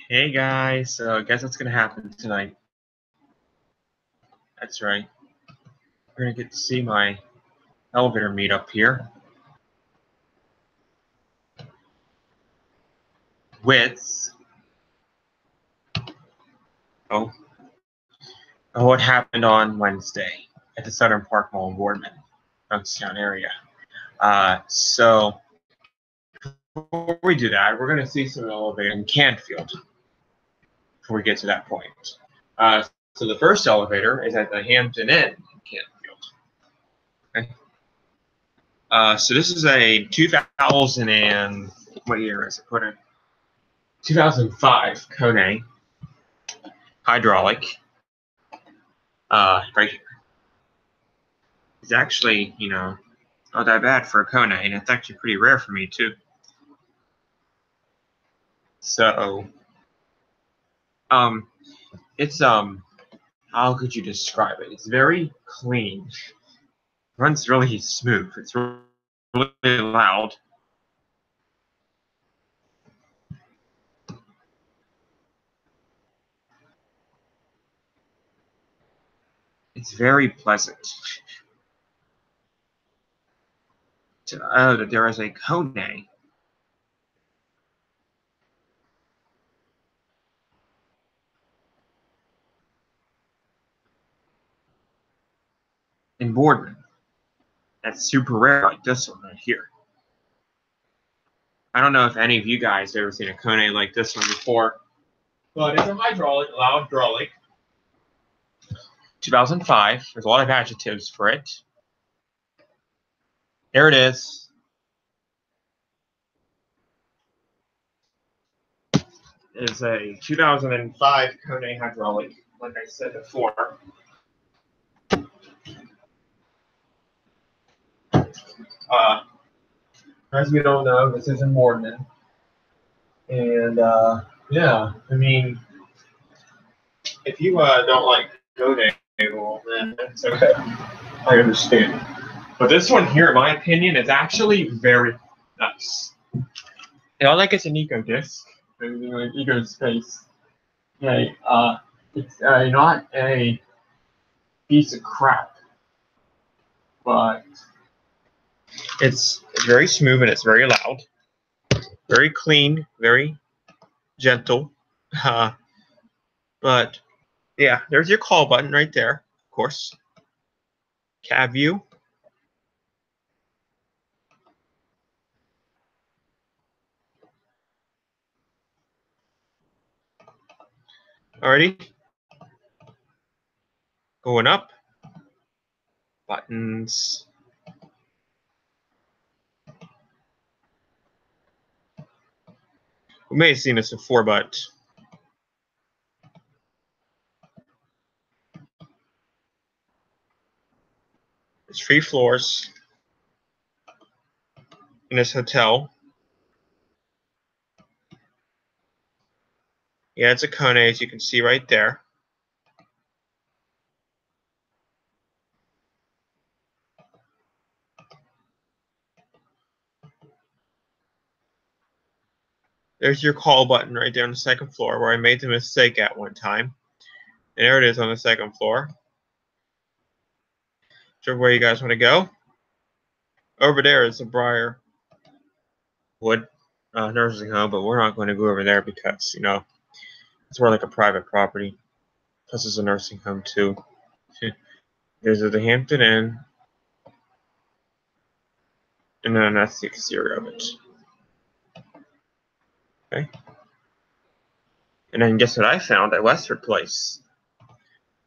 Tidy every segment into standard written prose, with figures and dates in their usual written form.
Hey guys, so guess what's gonna happen tonight? That's right. We're gonna get to see my elevator meet up here with oh what happened on Wednesday at the Southern Park Mall in Boardman, Youngstown area. So before we do that, we're gonna see some elevator in Canfield before we get to that point. So the first elevator is at the Hampton Inn in Canfield. Okay. So this is a 2000 and what year is it? Put in 2005 Kone hydraulic. Right here. It's actually, not that bad for a Kone, and it's actually pretty rare for me too. So, it's how could you describe it? It's very clean. It runs really smooth. It's really loud. It's very pleasant. To know that there is a Kone in Boardman. That's super rare, like this one right here. I don't know if any of you guys have ever seen a Kone like this one before, but it's a hydraulic, loud hydraulic. 2005. There's a lot of adjectives for it. There it is. It's a 2005 Kone hydraulic, like I said before. As we all know, this is in Boardman. And yeah, I mean, if you don't like Kone, well, then that's okay. I understand. But this one here, in my opinion, is actually very nice. Not like it's an eco disc, like eco space. Okay, it's not a piece of crap, but it's very smooth and it's very loud, very clean, very gentle. But yeah, there's your call button right there, of course. Cab view. Alrighty. Going up. Buttons. We may have seen this before, but it's 3 floors in this hotel. Yeah, it's a Kone, as you can see right there. There's your call button right there on the second floor, where I made the mistake at one time. And there it is on the second floor. Sure where you guys want to go. Over there is the Briarwood nursing home, but we're not going to go over there because, it's more like a private property. Plus, it's a nursing home, too. There's the Hampton Inn. And then that's the exterior of it. Okay. And then guess what I found at Westford Place?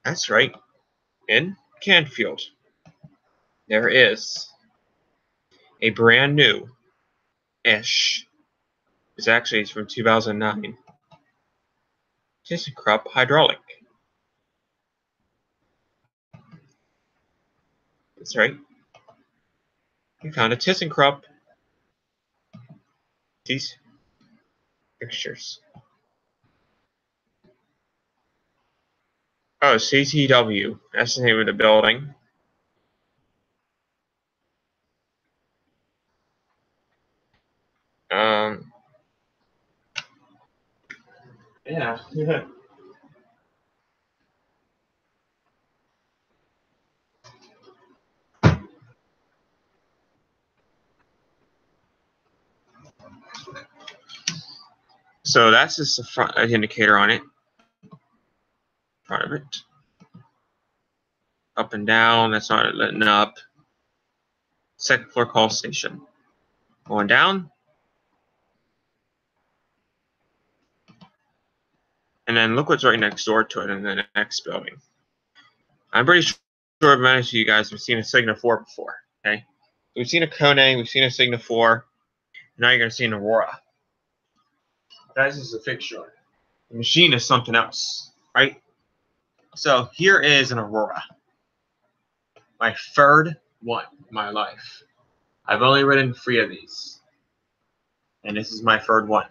That's right. In Canfield, there is a brand new-ish. It's from 2009. ThyssenKrupp hydraulic. That's right. We found a ThyssenKrupp. These fixtures. Oh, CTW. That's the name of the building. Yeah. So that's just the front indicator on it. Front of it. Up and down. That's not letting up. Second floor call station. Going down. And then look what's right next door to it in the next building. I'm pretty sure many of you guys have seen a Signa 4 before. Okay, we've seen a Kone, we've seen a Signa 4. Now you're going to see an Aurora. That's just a fixture. The machine is something else, right? So here is an Aurora. My third one in my life. I've only ridden 3 of these. And this is my third one.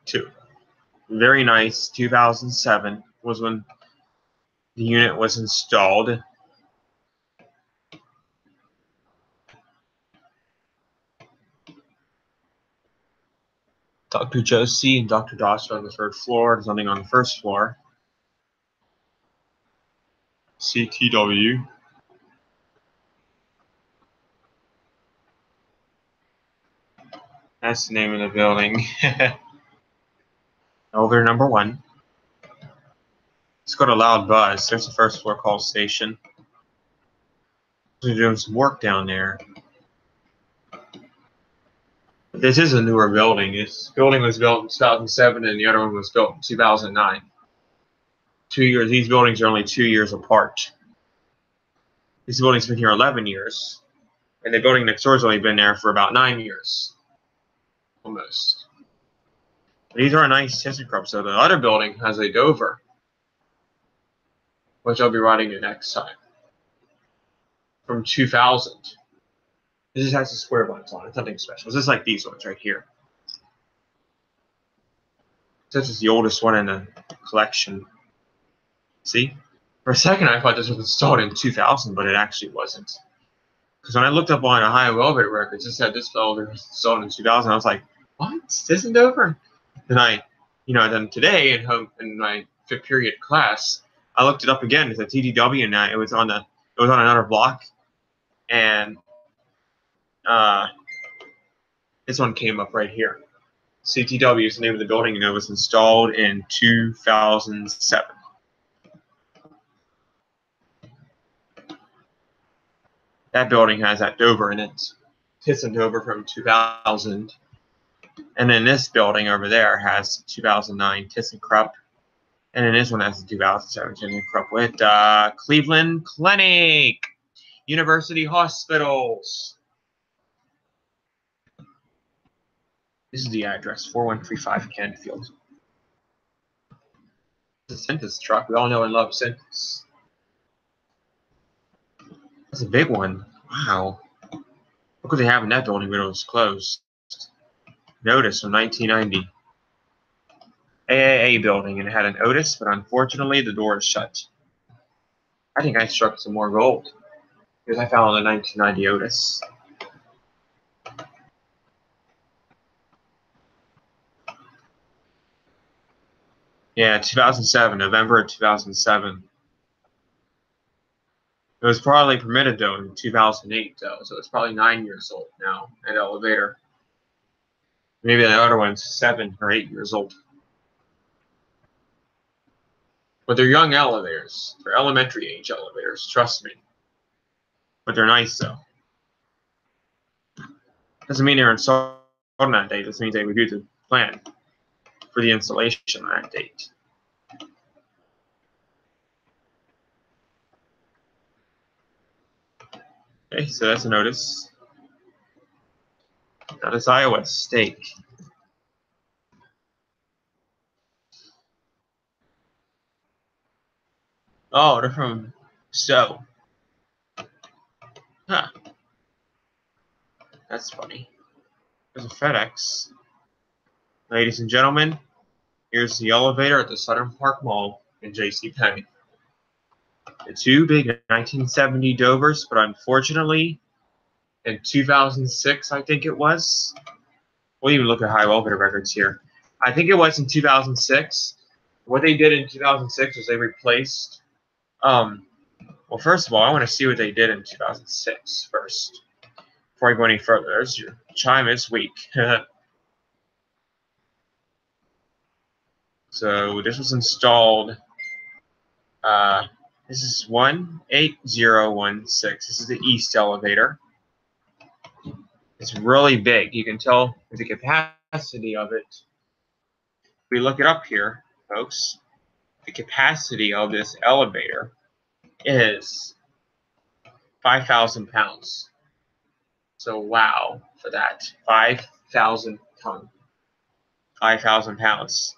Two. Very nice. 2007 was when the unit was installed. Dr. Josie and Dr. Doss are on the 3rd floor. There's nothing on the 1st floor. CTW. That's the name of the building. Elevator number 1. Let's go to Loud Buzz. There's the 1st floor call station. They're doing some work down there. This is a newer building. This building was built in 2007 and the other one was built in 2009. 2 years. These buildings are only 2 years apart. This building's been here 11 years. And the building next door has only been there for about 9 years. Almost. These are nice ThyssenKrupp. So the other building has a Dover, which I'll be riding it next time. From 2000. This just has the square buttons on it. It's nothing special. It's just like these ones right here. This is the oldest one in the collection. See? For a second, I thought this was installed in 2000, but it actually wasn't. Because when I looked up on a high elevator records, it said this elevator was installed in 2000. I was like, what? This isn't Dover? Then then today in my 5th period class, I looked it up again. It's a TDW, and it was on another block, and this one came up right here. CTW is the name of the building, and it was installed in 2007. That building has that Dover in it. Thyssen Dover from 2000. And then this building over there has 2009 ThyssenKrupp. And then this one has the 2007 ThyssenKrupp with Cleveland Clinic, University Hospitals. This is the address, 4135 Canfield. It's a Cintas truck. We all know and love Cintas. That's a big one. Wow. Look what they have in that building when it was closed. Notice from 1990. AAA building, and it had an Otis, but unfortunately the door is shut. I think I struck some more gold because I found a 1990 Otis. Yeah, 2007, November of 2007. It was probably permitted though in 2008 though, so it's probably 9 years old now. That elevator. Maybe the other one's 7 or 8 years old. But they're young elevators. They're elementary age elevators, trust me. But they're nice though. Doesn't mean they're installed on that date. This means they reviewed the plan for the installation on that date. Okay, so that's a notice. That is Iowa Steak. Oh, they're from So. Huh. That's funny. There's a FedEx. Ladies and gentlemen, here's the elevator at the Southern Park Mall in JCPenney. the two big 1970 Dovers, but unfortunately, in 2006, I think it was. We'll even look at high elevator records here. I think it was in 2006. What they did in 2006 was they replaced. Well, first of all, I want to see what they did in 2006 first. Before I go any further, there's your chime is weak. So this was installed. This is 18016. This is the east elevator. It's really big. You can tell the capacity of it. If we look it up here, folks, the capacity of this elevator is 5,000 pounds. So wow for that. 5,000 ton. 5,000 pounds.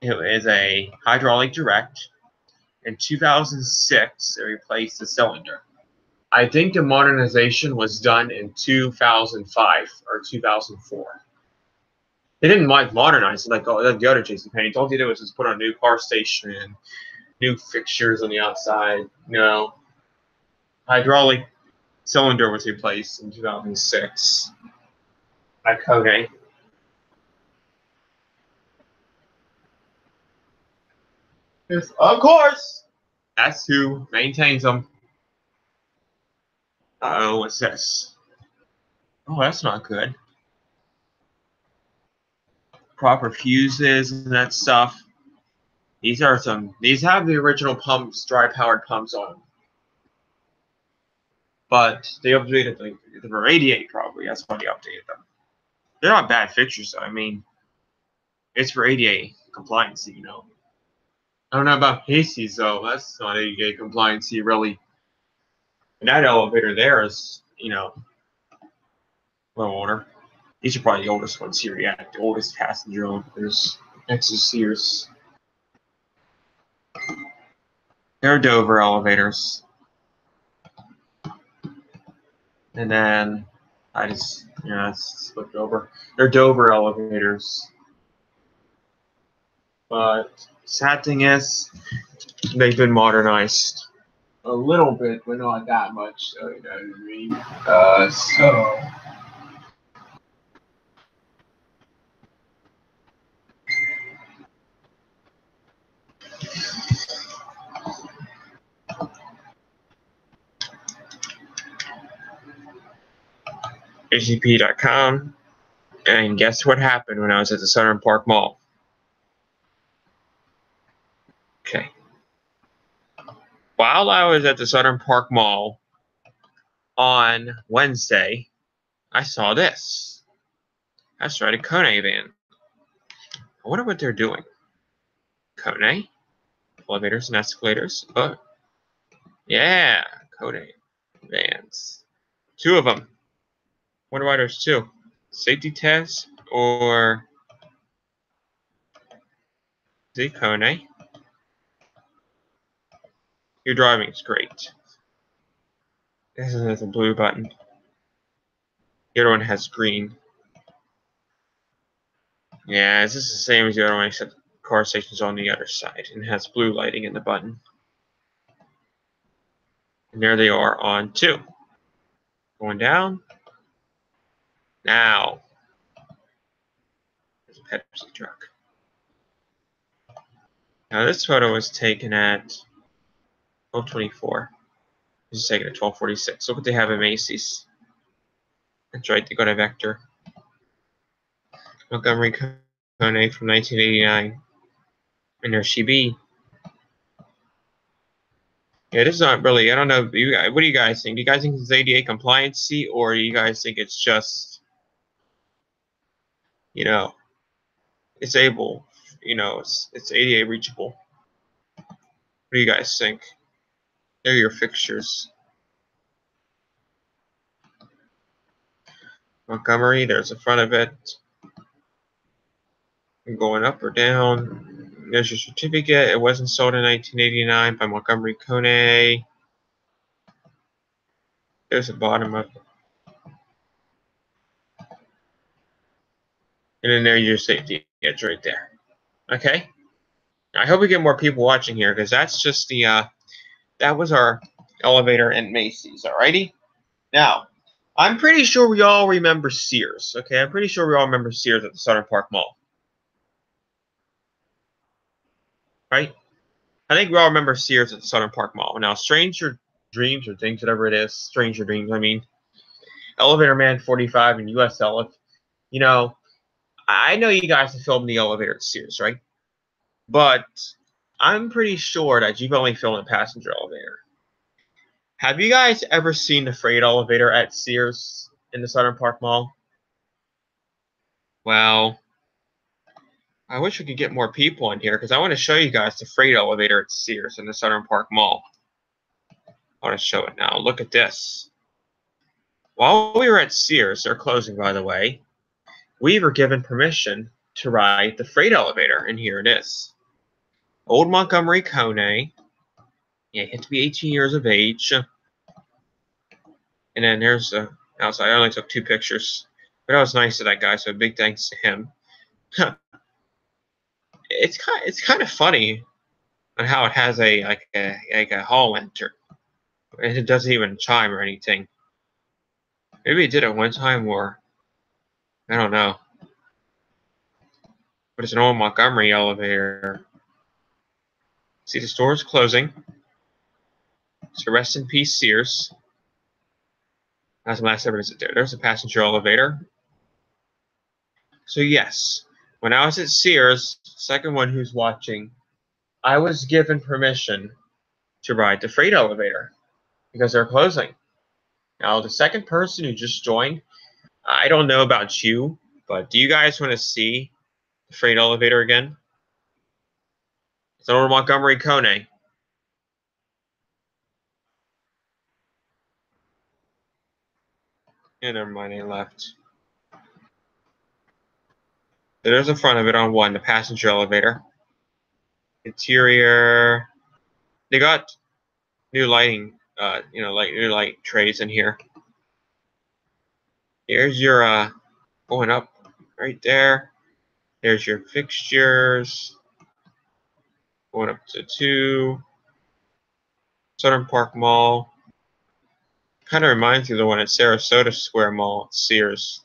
It is a hydraulic direct. In 2006, they replaced the cylinder. I think the modernization was done in 2005 or 2004. They didn't modernize it like the other JCPenney. All they did was just put on a new car station and new fixtures on the outside. No. Hydraulic cylinder was replaced in 2006 by Kone. Yes, of course. That's who maintains them. Uh-oh, what's this? Oh, that's not good. Proper fuses and that stuff. These have the original pumps, dry powered pumps on them. But they updated the radiate probably. That's why they updated them. They're not bad fixtures though. I mean, it's for ADA compliance, you know. I don't know about Casey's though. That's not ADA compliance really. And that elevator there is, you know, a little older. These are probably the oldest ones here yet. The oldest passenger elevators. Next is Sears. They're Dover elevators. And then I just, slipped over. They're Dover elevators. But sad thing is, they've been modernized a little bit, but not that much. So you know what I mean. So. JCP.com, and guess what happened when I was at the Southern Park Mall? Okay. While I was at the Southern Park Mall on Wednesday, I saw this. That's right, a Kone van. I wonder what they're doing. Kone? Elevators and escalators. Oh, yeah, Kone vans. Two of them. Wonder why there's two. Safety test or the Kone? Your driving is great. This has a blue button. The other one has green. Yeah, it's just the same as the other one, except the car station's on the other side and has blue lighting in the button. And there they are on 2. Going down. Now. There's a Pepsi truck. Now this photo was taken at 12:24. This is taken at 12:46. Look what they have at Macy's. That's right, they got a Vector. Montgomery Kone from 1989. And there she be. Yeah, this is not really, I don't know, what do you guys think? Do you guys think it's ADA compliancy, or do you guys think it's just, you know, it's able, you know, it's ADA reachable? What do you guys think? They're your fixtures. Montgomery, there's the front of it. Going up or down. There's your certificate. It wasn't sold in 1989 by Montgomery Kone. There's the bottom of it. And then there's your safety edge right there. Okay? I hope we get more people watching here, because that's just the that was our elevator in Macy's. Alrighty. Now, I'm pretty sure we all remember Sears. Okay, I'm pretty sure we all remember Sears at the Southern Park Mall. Right? I think we all remember Sears at the Southern Park Mall. Now, Stranger Dreams or things, whatever it is, Stranger Dreams, I mean, Elevator Man 45 and USL. You know, I know you guys have filmed the elevator at Sears, right? But I'm pretty sure that you've only filmed a passenger elevator. Have you guys ever seen the freight elevator at Sears in the Southern Park Mall? Well, I wish we could get more people in here because I want to show you guys the freight elevator at Sears in the Southern Park Mall. I want to show it now. Look at this. While we were at Sears, they're closing by the way, we were given permission to ride the freight elevator, and here it is. Old Montgomery Kone. Yeah, you have to be 18 years of age. And then there's the outside. I only took 2 pictures, but that was nice of that guy, so big thanks to him. It's kind of funny on how it has a hall enter, and it doesn't even chime or anything. Maybe it did it one time, or I don't know. But it's an old Montgomery elevator. See, the store is closing. So rest in peace, Sears. That's the last ever visit there. There's a passenger elevator. So yes, when I was at Sears, second one who's watching, I was given permission to ride the freight elevator because they're closing. Now, the second person who just joined, I don't know about you, but do you guys want to see the freight elevator again? It's an old Montgomery Kone. Yeah, never mind, they left. There's the front of it on one, the passenger elevator. Interior. They got new lighting, like new light trays in here. Here's your going up right there. There's your fixtures. Going up to 2. Southern Park Mall. Kind of reminds me of the one at Sarasota Square Mall at Sears.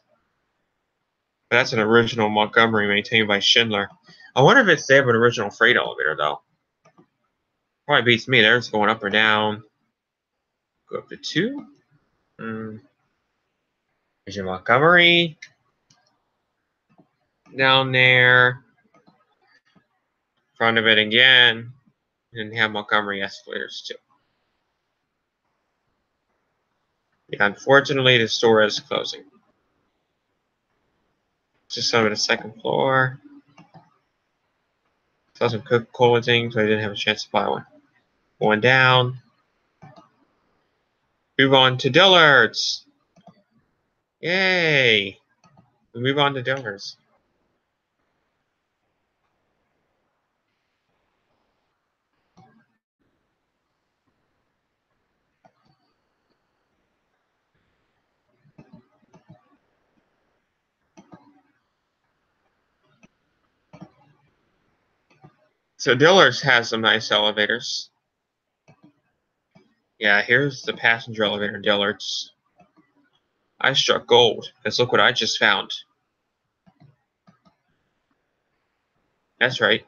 But that's an original Montgomery maintained by Schindler. I wonder if they have an original freight elevator though. Probably beats me. There's going up or down. Go up to 2. There's your Montgomery. Down there. Front of it again. And have Montgomery escalators too. Yeah, unfortunately, the store is closing. Just some of the second floor. Saw some Coca-Cola things, but I didn't have a chance to buy one. Going down. Move on to Dillard's. Yay! We move on to Dillard's. So Dillard's has some nice elevators. Yeah, here's the passenger elevator in Dillard's. I struck gold, because look what I just found. That's right.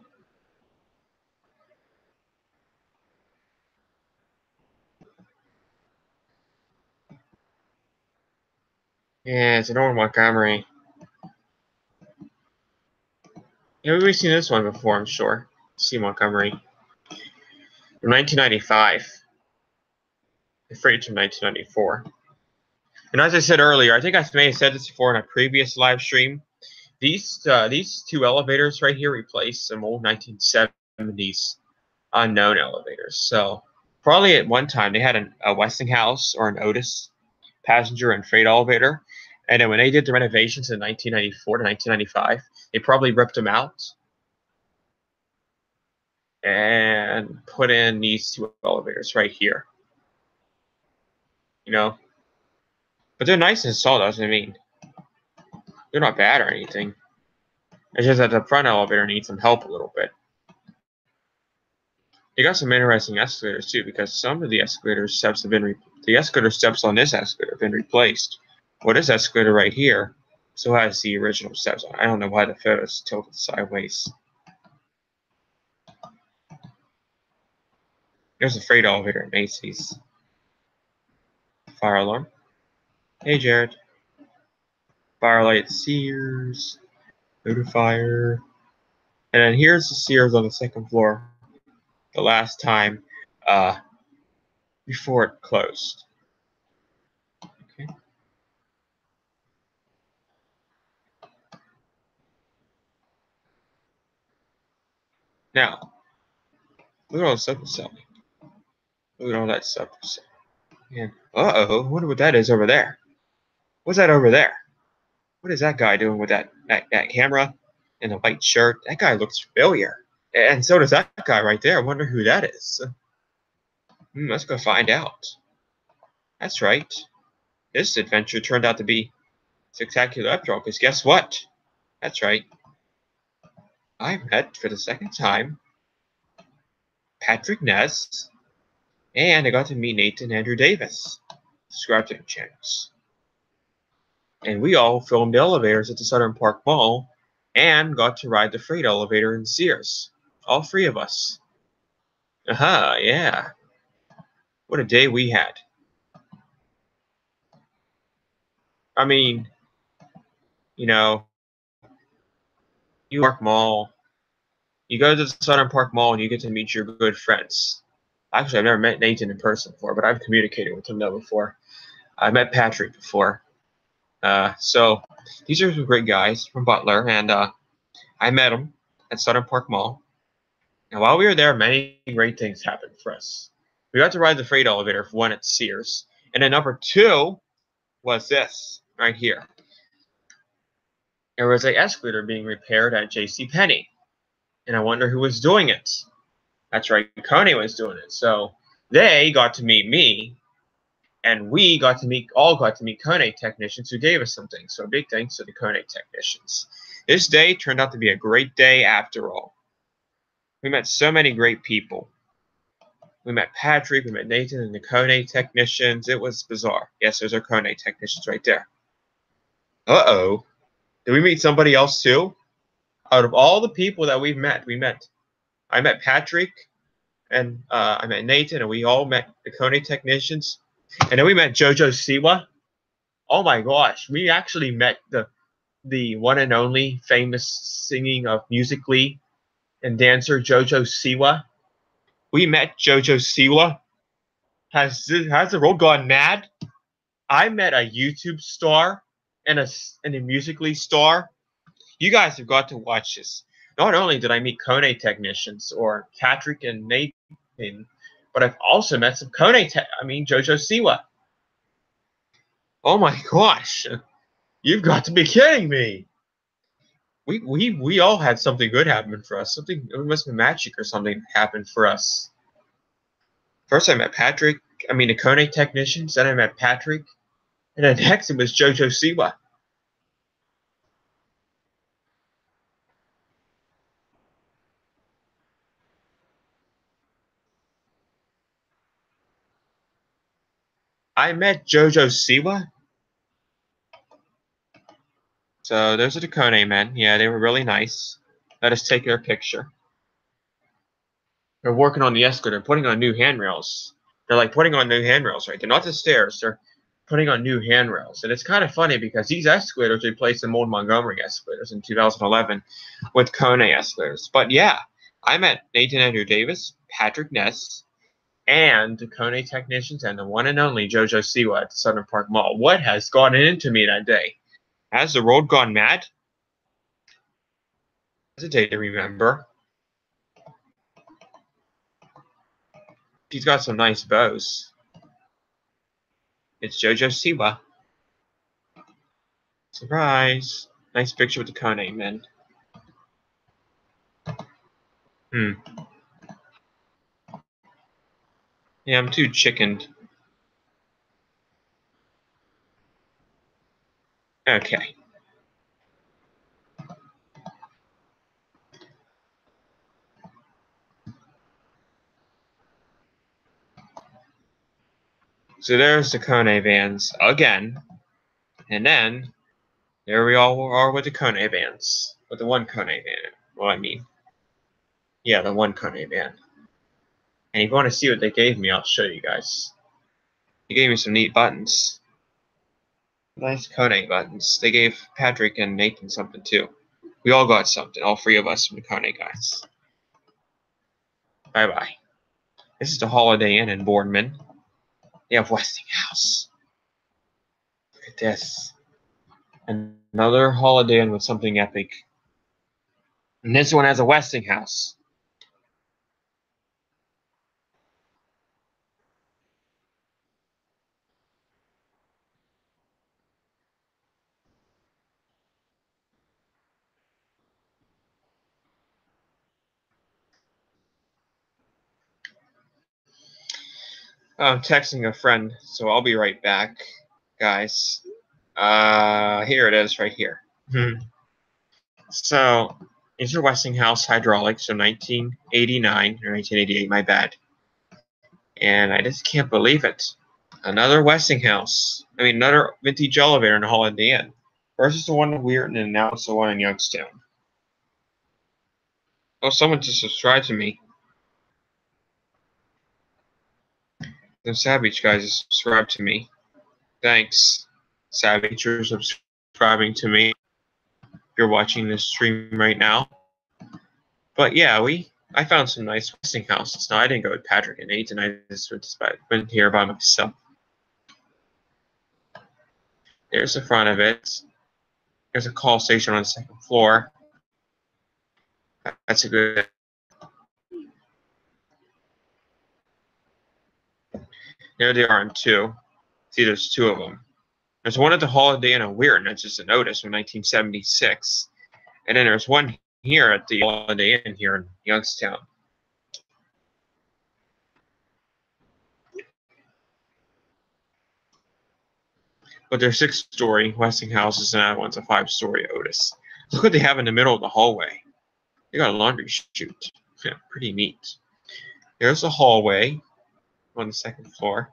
Yeah, it's an old Montgomery. Yeah, we've seen this one before, I'm sure. See Montgomery. From 1995. The freight from 1994. And as I said earlier, I think I may have said this before in a previous live stream. These 2 elevators right here replace some old 1970s unknown elevators. So probably at one time they had a Westinghouse or an Otis passenger and freight elevator. And then when they did the renovations in 1994 to 1995, they probably ripped them out and put in these 2 elevators right here. You know? But they're nice and installed, doesn't mean they're not bad or anything. It's just that the front elevator needs some help a little bit. They got some interesting escalators too, because some of the escalator steps have been the escalator steps on this escalator have been replaced. Well, this escalator right here still has the original steps on it. I don't know why the photo's tilted sideways. There's a freight elevator at Macy's. Fire alarm. Hey, Jared. Firelight at Sears. Notifier. And then here's the Sears on the second floor. The last time before it closed. Okay. Now, look at all the stuff it's selling. Look at all that stuff it's selling. And I wonder what that is over there. What's that over there? What is that guy doing with that camera and the white shirt? That guy looks familiar. And so does that guy right there. I wonder who that is. Let's go find out. That's right. This adventure turned out to be spectacular after all, because guess what? That's right. I met for the second time Patrick Ness, and I got to meet Nathan Andrew Davis. Subscribe to their channels. And we all filmed elevators at the Southern Park Mall and got to ride the freight elevator in Sears. All three of us. Yeah. What a day we had. I mean, you know, New York Mall. You go to the Southern Park Mall and you get to meet your good friends. Actually, I've never met Nathan in person before, but I've communicated with him though before. I met Patrick before. So these are some great guys from Butler, and I met them at Southern Park Mall. And while we were there, many great things happened for us. We got to ride the freight elevator for one at Sears. And then number two was this right here. There was an escalator being repaired at JCPenney. And I wonder who was doing it. That's right, Kone was doing it. So they got to meet me, and we all got to meet Kone technicians who gave us some things. So big thanks to the Kone technicians. This day turned out to be a great day after all. We met so many great people. We met Patrick, we met Nathan, and the Kone technicians. It was bizarre. Yes, those are Kone technicians right there. Uh-oh. Did we meet somebody else too? Out of all the people that I met Patrick, and I met Nathan, and we all met the Kone technicians. And then we met JoJo Siwa. Oh my gosh, we actually met the one and only famous singing of Musical.ly and dancer JoJo Siwa. We met JoJo Siwa. Has the world gone mad? I met a YouTube star and a Musical.ly star. You guys have got to watch this. Not only did I meet Kone technicians or Patrick and Nathan, but I've also met some JoJo Siwa. Oh my gosh, you've got to be kidding me! We all had something good happen for us. It must have been magic or something happened for us. First I met the Kone technicians, then I met Patrick, and then next it was JoJo Siwa. I met JoJo Siwa. So those are the Kone men. Yeah, they were really nice. Let us take their picture. They're working on the escalator, putting on new handrails. They're like putting on new handrails, right? They're not the stairs. They're putting on new handrails. And it's kind of funny because these escalators replaced the old Montgomery escalators in 2011 with Kone escalators. But yeah, I met Nathan Andrew Davis, Patrick Ness, and the Kone technicians and the one and only JoJo Siwa at the Southern Park Mall. What has gone into me that day? Has the road gone mad? It's a day to remember. She's got some nice bows. It's JoJo Siwa. Surprise! Nice picture with the Kone men. Yeah, I'm too chickened. Okay. So there's the Kone vans again. And then there we all are with the Kone vans. With the one Kone van. Well, I mean. Yeah, the one Kone van. And if you want to see what they gave me, I'll show you guys. They gave me some neat buttons. Nice Kone buttons. They gave Patrick and Nathan something too. We all got something, all three of us from the Kone guys. Bye-bye. This is the Holiday Inn in Boardman. They have Westinghouse. Look at this. Another Holiday Inn with something epic. And this one has a Westinghouse. I'm texting a friend, so I'll be right back, guys. Here it is, right here. So, these are Westinghouse hydraulics, so 1989 or 1988, my bad. And I just can't believe it. Another Westinghouse. I mean, another vintage elevator in Holiday Inn. First is the one in Weirton, and now it's the one in Youngstown. Oh, someone just subscribed to me. The Savage guys just subscribed to me. Thanks, Savage, for subscribing to me. If you're watching this stream right now. But yeah, I found some nice Westinghouses. Now I didn't go with Patrick and Nathan. I just went here by myself. There's the front of it. There's a call station on the second floor. That's a good. There they are in two. See, there's two of them. There's one at the Holiday Inn in Weirton. That's just a notice from 1976. And then there's one here at the Holiday Inn here in Youngstown. But they're 6-story Westinghouses, and that one's a 5-story Otis. Look what they have in the middle of the hallway. They got a laundry chute. Yeah, pretty neat. There's a hallway on the second floor.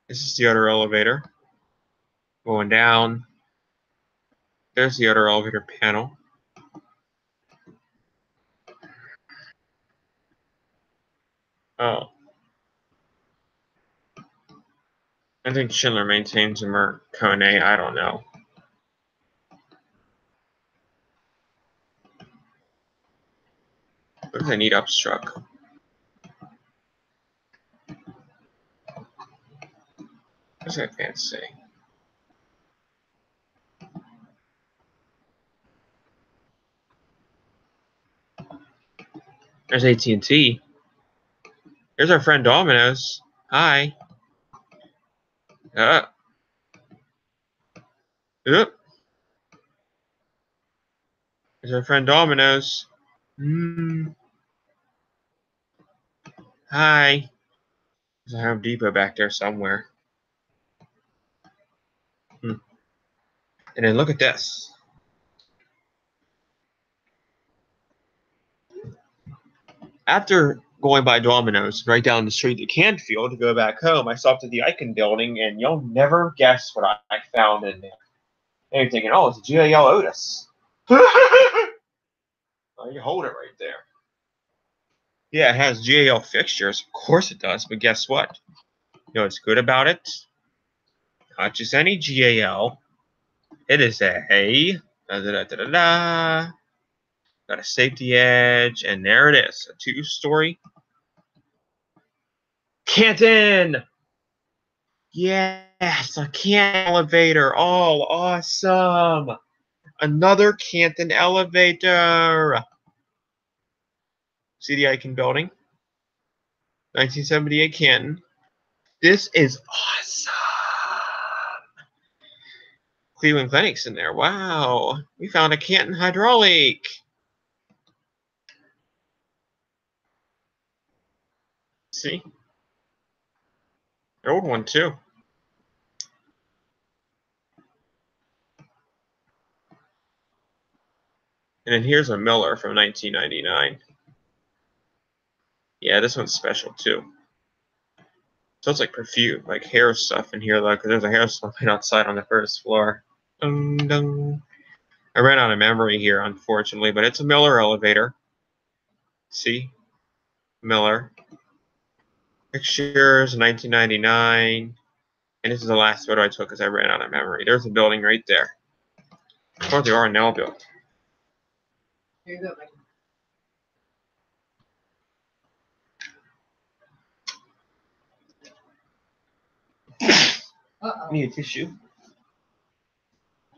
This is the other elevator. Going down. There's the other elevator panel. Oh. I think Schindler maintains them or Kone. I don't know. Look at the neat upstruck. What's that fancy? There's AT&T. There's our friend Domino's. Hi. Yep. There's our friend Domino's. Hi. There's a Home Depot back there somewhere. And then look at this. After going by Domino's right down the street to Canfield to go back home, I stopped at the Icahn building, and you'll never guess what I found in there. And you're thinking, oh, it's a GAL Otis. Oh, you hold it right there. Yeah, it has GAL fixtures. Of course it does, but guess what? You know what's good about it? Not just any GAL. It is a got a safety edge, and there it is, a 2-story Canton. Yes, a Canton elevator. Oh, awesome! Another Canton elevator. See the Icahn building? 1978 Canton. This is awesome. Cleveland Clinic's in there. Wow. We found a Canton hydraulic. See? An old one, too. And then here's a Miller from 1999. Yeah, this one's special, too. So it's like perfume, like hair stuff in here, though, because there's a hair salon outside on the first floor. Dun, dun. I ran out of memory here, unfortunately, but it's a Miller elevator. See? Miller. Pictures, 1999. And this is the last photo I took because I ran out of memory. There's a building right there. Or the Arnell building. Here you go, Mike. Need a tissue.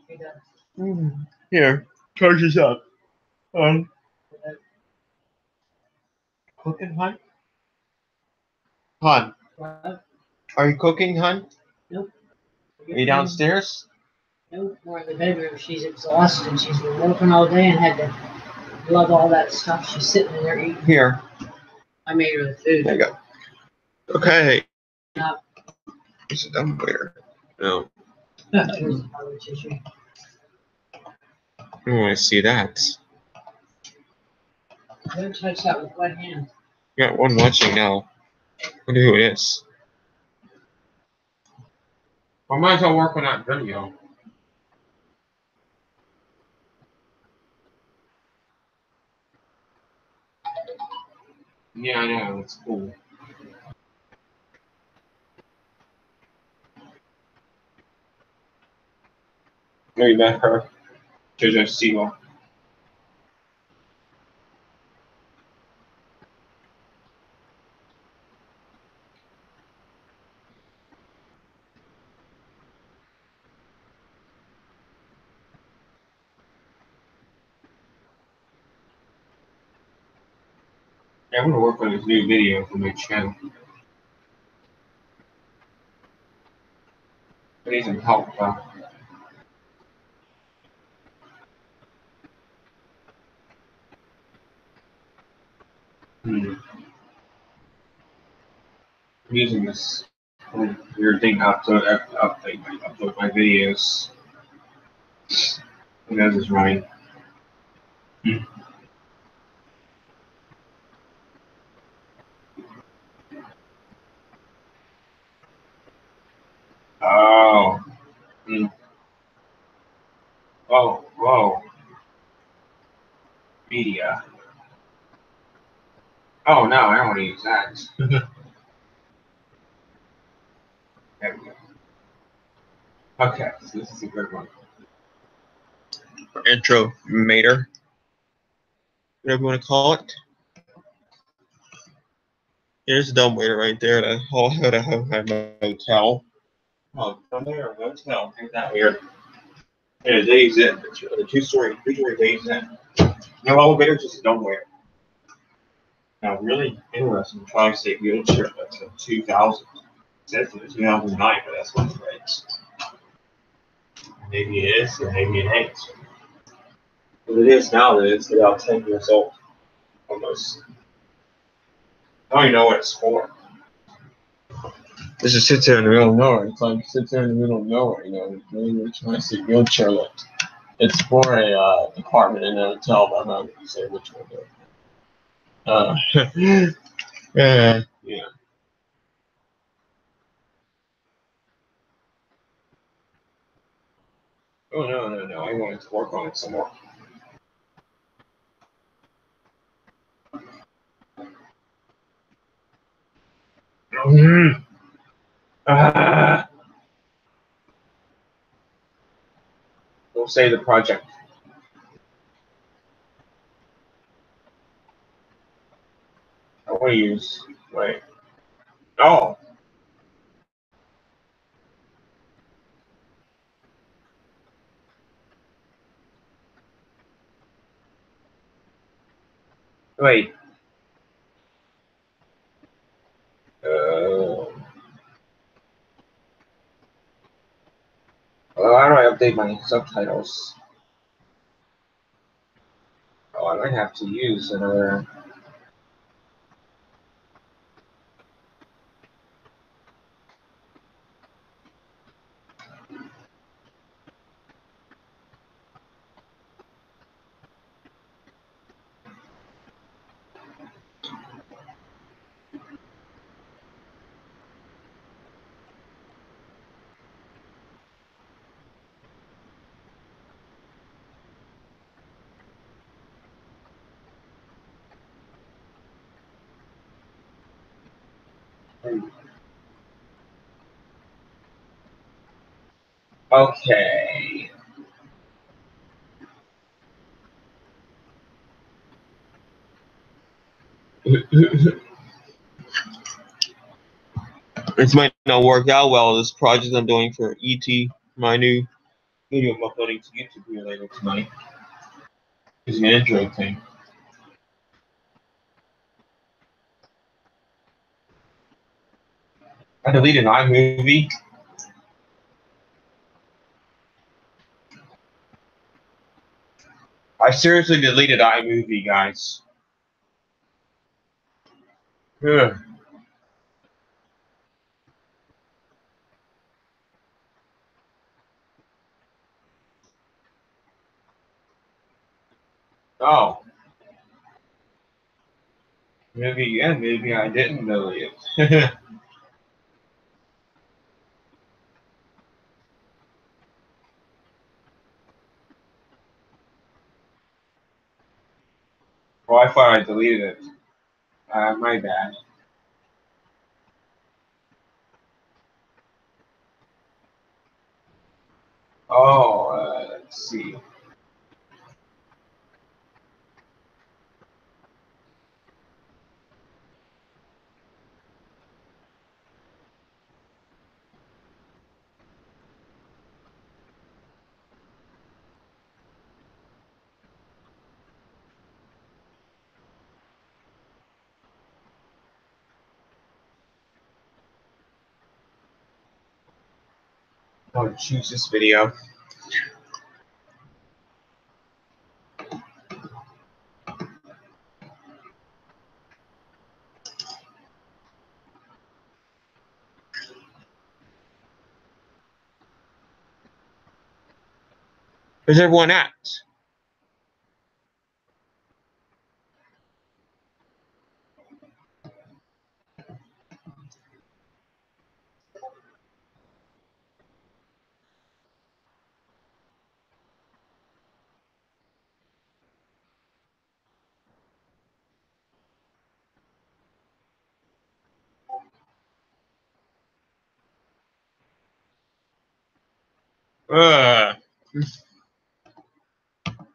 Here you go. Here, charge this up. Cooking, hon? Hon, What? are you cooking, hon? Nope. Are you downstairs? Nope, we're in the bedroom. She's exhausted. She's been working all day and had to lug all that stuff. She's sitting in there eating. Here. I made her the food. There you go. Okay. Not. It's a dumb waiter. No. Here's the other tissue. I don't want to see that. Don't touch that with wet hands. Got one watching now. Wonder who it is. I might as well work on that video. Yeah, I know. It's cool. Maybe met her. JoJo Siwa. Yeah, I'm gonna work on this new video for my channel. I need some help, though. I'm using this weird thing to upload my videos. Who knows it's running? Oh. Oh, whoa. Media. Oh, no, I don't want to use that. There we go. Okay, so this is a good one. Intro mater. Whatever you want to call it. Here's a dumb waiter right there at a hotel. Oh, down there, a hotel. Ain't that weird? Yeah, Days Inn. It's a two-story, three-story Days Inn. No elevator, just a dumb waiter. Now, really interesting tri-state wheelchair. That's a 2000. It says it's 2009, but that's what it writes. Maybe it is, or maybe it ain't. But it is now that it's about 10 years old. Almost. I don't even know what it's for. This just sits there in the middle of nowhere. It's like it sits there in the middle of nowhere, you know. It's really tri-state wheelchair lift. It's for a department in a hotel, but I'm not going to say which one. Yeah. Oh, no. I wanted to work on it some more. We'll say the project. I want to use, wait. Oh. Wait. How do I update my subtitles? Oh, I might have to use another. Okay. This might not work out well. This project I'm doing for ET, my new video I'm uploading to YouTube here later tonight, is an Android thing. I deleted iMovie. I seriously deleted iMovie, guys. Ugh. Oh. Maybe I didn't delete it. Well, I thought I deleted it. My bad. Oh, let's see. I'll choose this video. Where's everyone at?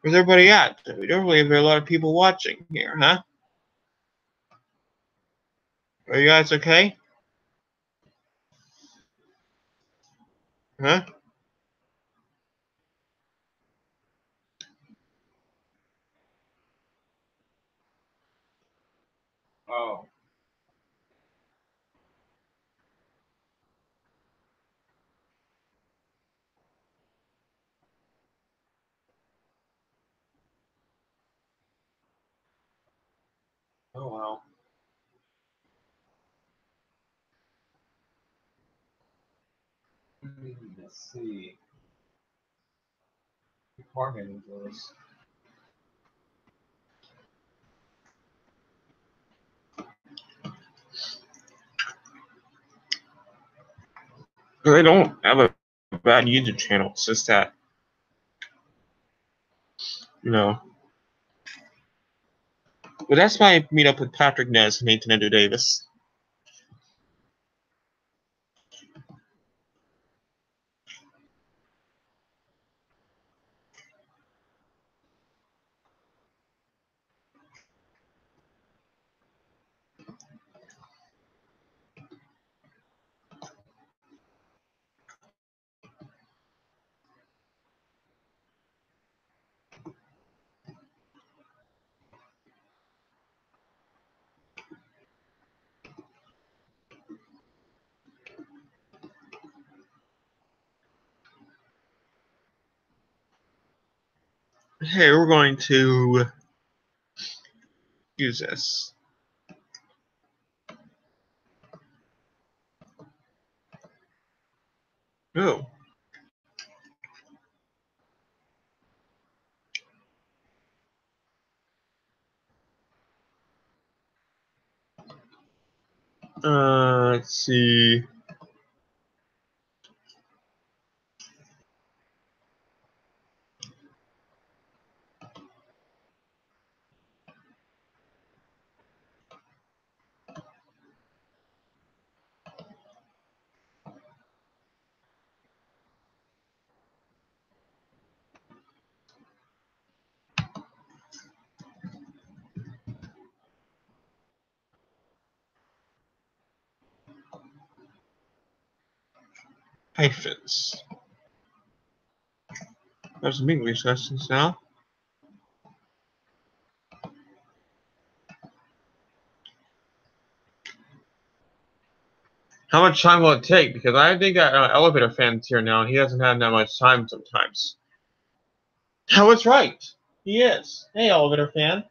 Where's everybody at? We don't really have a lot of people watching here, huh? Are you guys okay? Huh? Oh. Oh well. Let's see. Department was. I don't have a bad YouTube channel. It's just that, you know. But that's my meetup with Patrick Ness and Nathan Endo Davis. Hey, we're going to use this. Oh. Let's see. hyphens. There's some English lessons now. How much time will it take? Because I think that elevator fan's here now, and he doesn't have that much time sometimes. I was right. He is. Hey, elevator fan.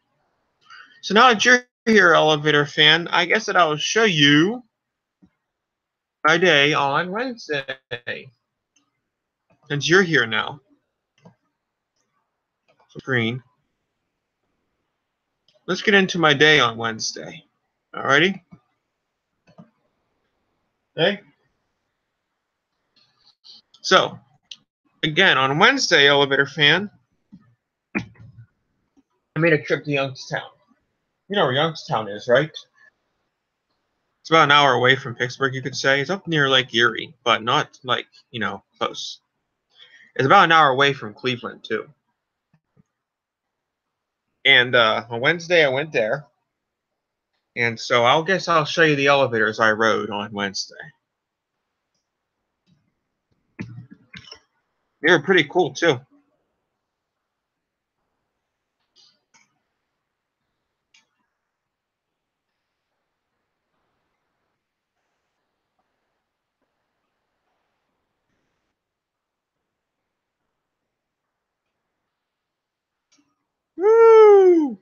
So now that you're here, elevator fan, I guess that I will show you my day on Wednesday. Since you're here now. Screen. Let's get into my day on Wednesday. Alrighty? Okay. So, again, on Wednesday, elevator fan, I made a trip to Youngstown. You know where Youngstown is, right? It's about an hour away from Pittsburgh, you could say. It's up near Lake Erie, but not like, close. It's about an hour away from Cleveland, too. And on Wednesday, I went there. And so I guess I'll show you the elevators I rode on Wednesday. They were pretty cool, too. Woo!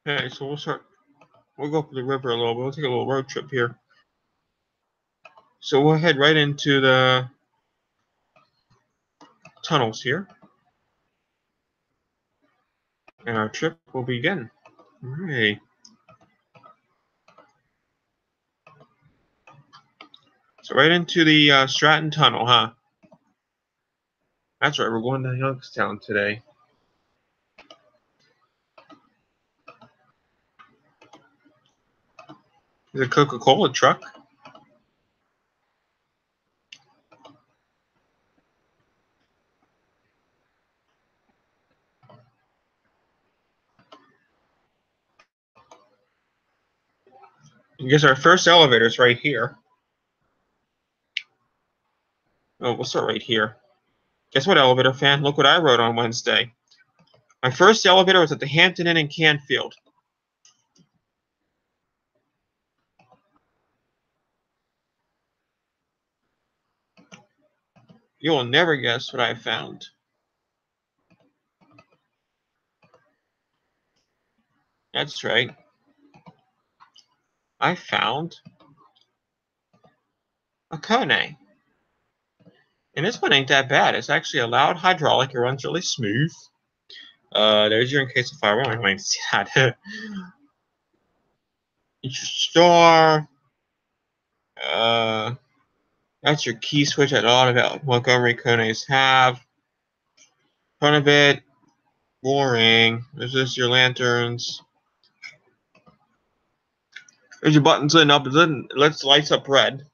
Okay, so we'll go up the river a little bit. We'll take a little road trip here. So we'll head right into the tunnels here. And our trip will begin. All right. So right into the Stratton Tunnel, huh? That's right, we're going to Youngstown today. There's a Coca-Cola truck. I guess our first elevator is right here. Oh, we'll start right here. Guess what, elevator fan? Look what I rode on Wednesday. My first elevator was at the Hampton Inn in Canfield. You will never guess what I found. That's right. I found a Kone. And this one ain't that bad. It's actually a loud hydraulic. It runs really smooth. There's your in case of fire. I want to see that. It's your star. That's your key switch that a lot of Montgomery Kones have. Front of it, boring. There's just your lanterns. There's your buttons lit up. Let's lights up red.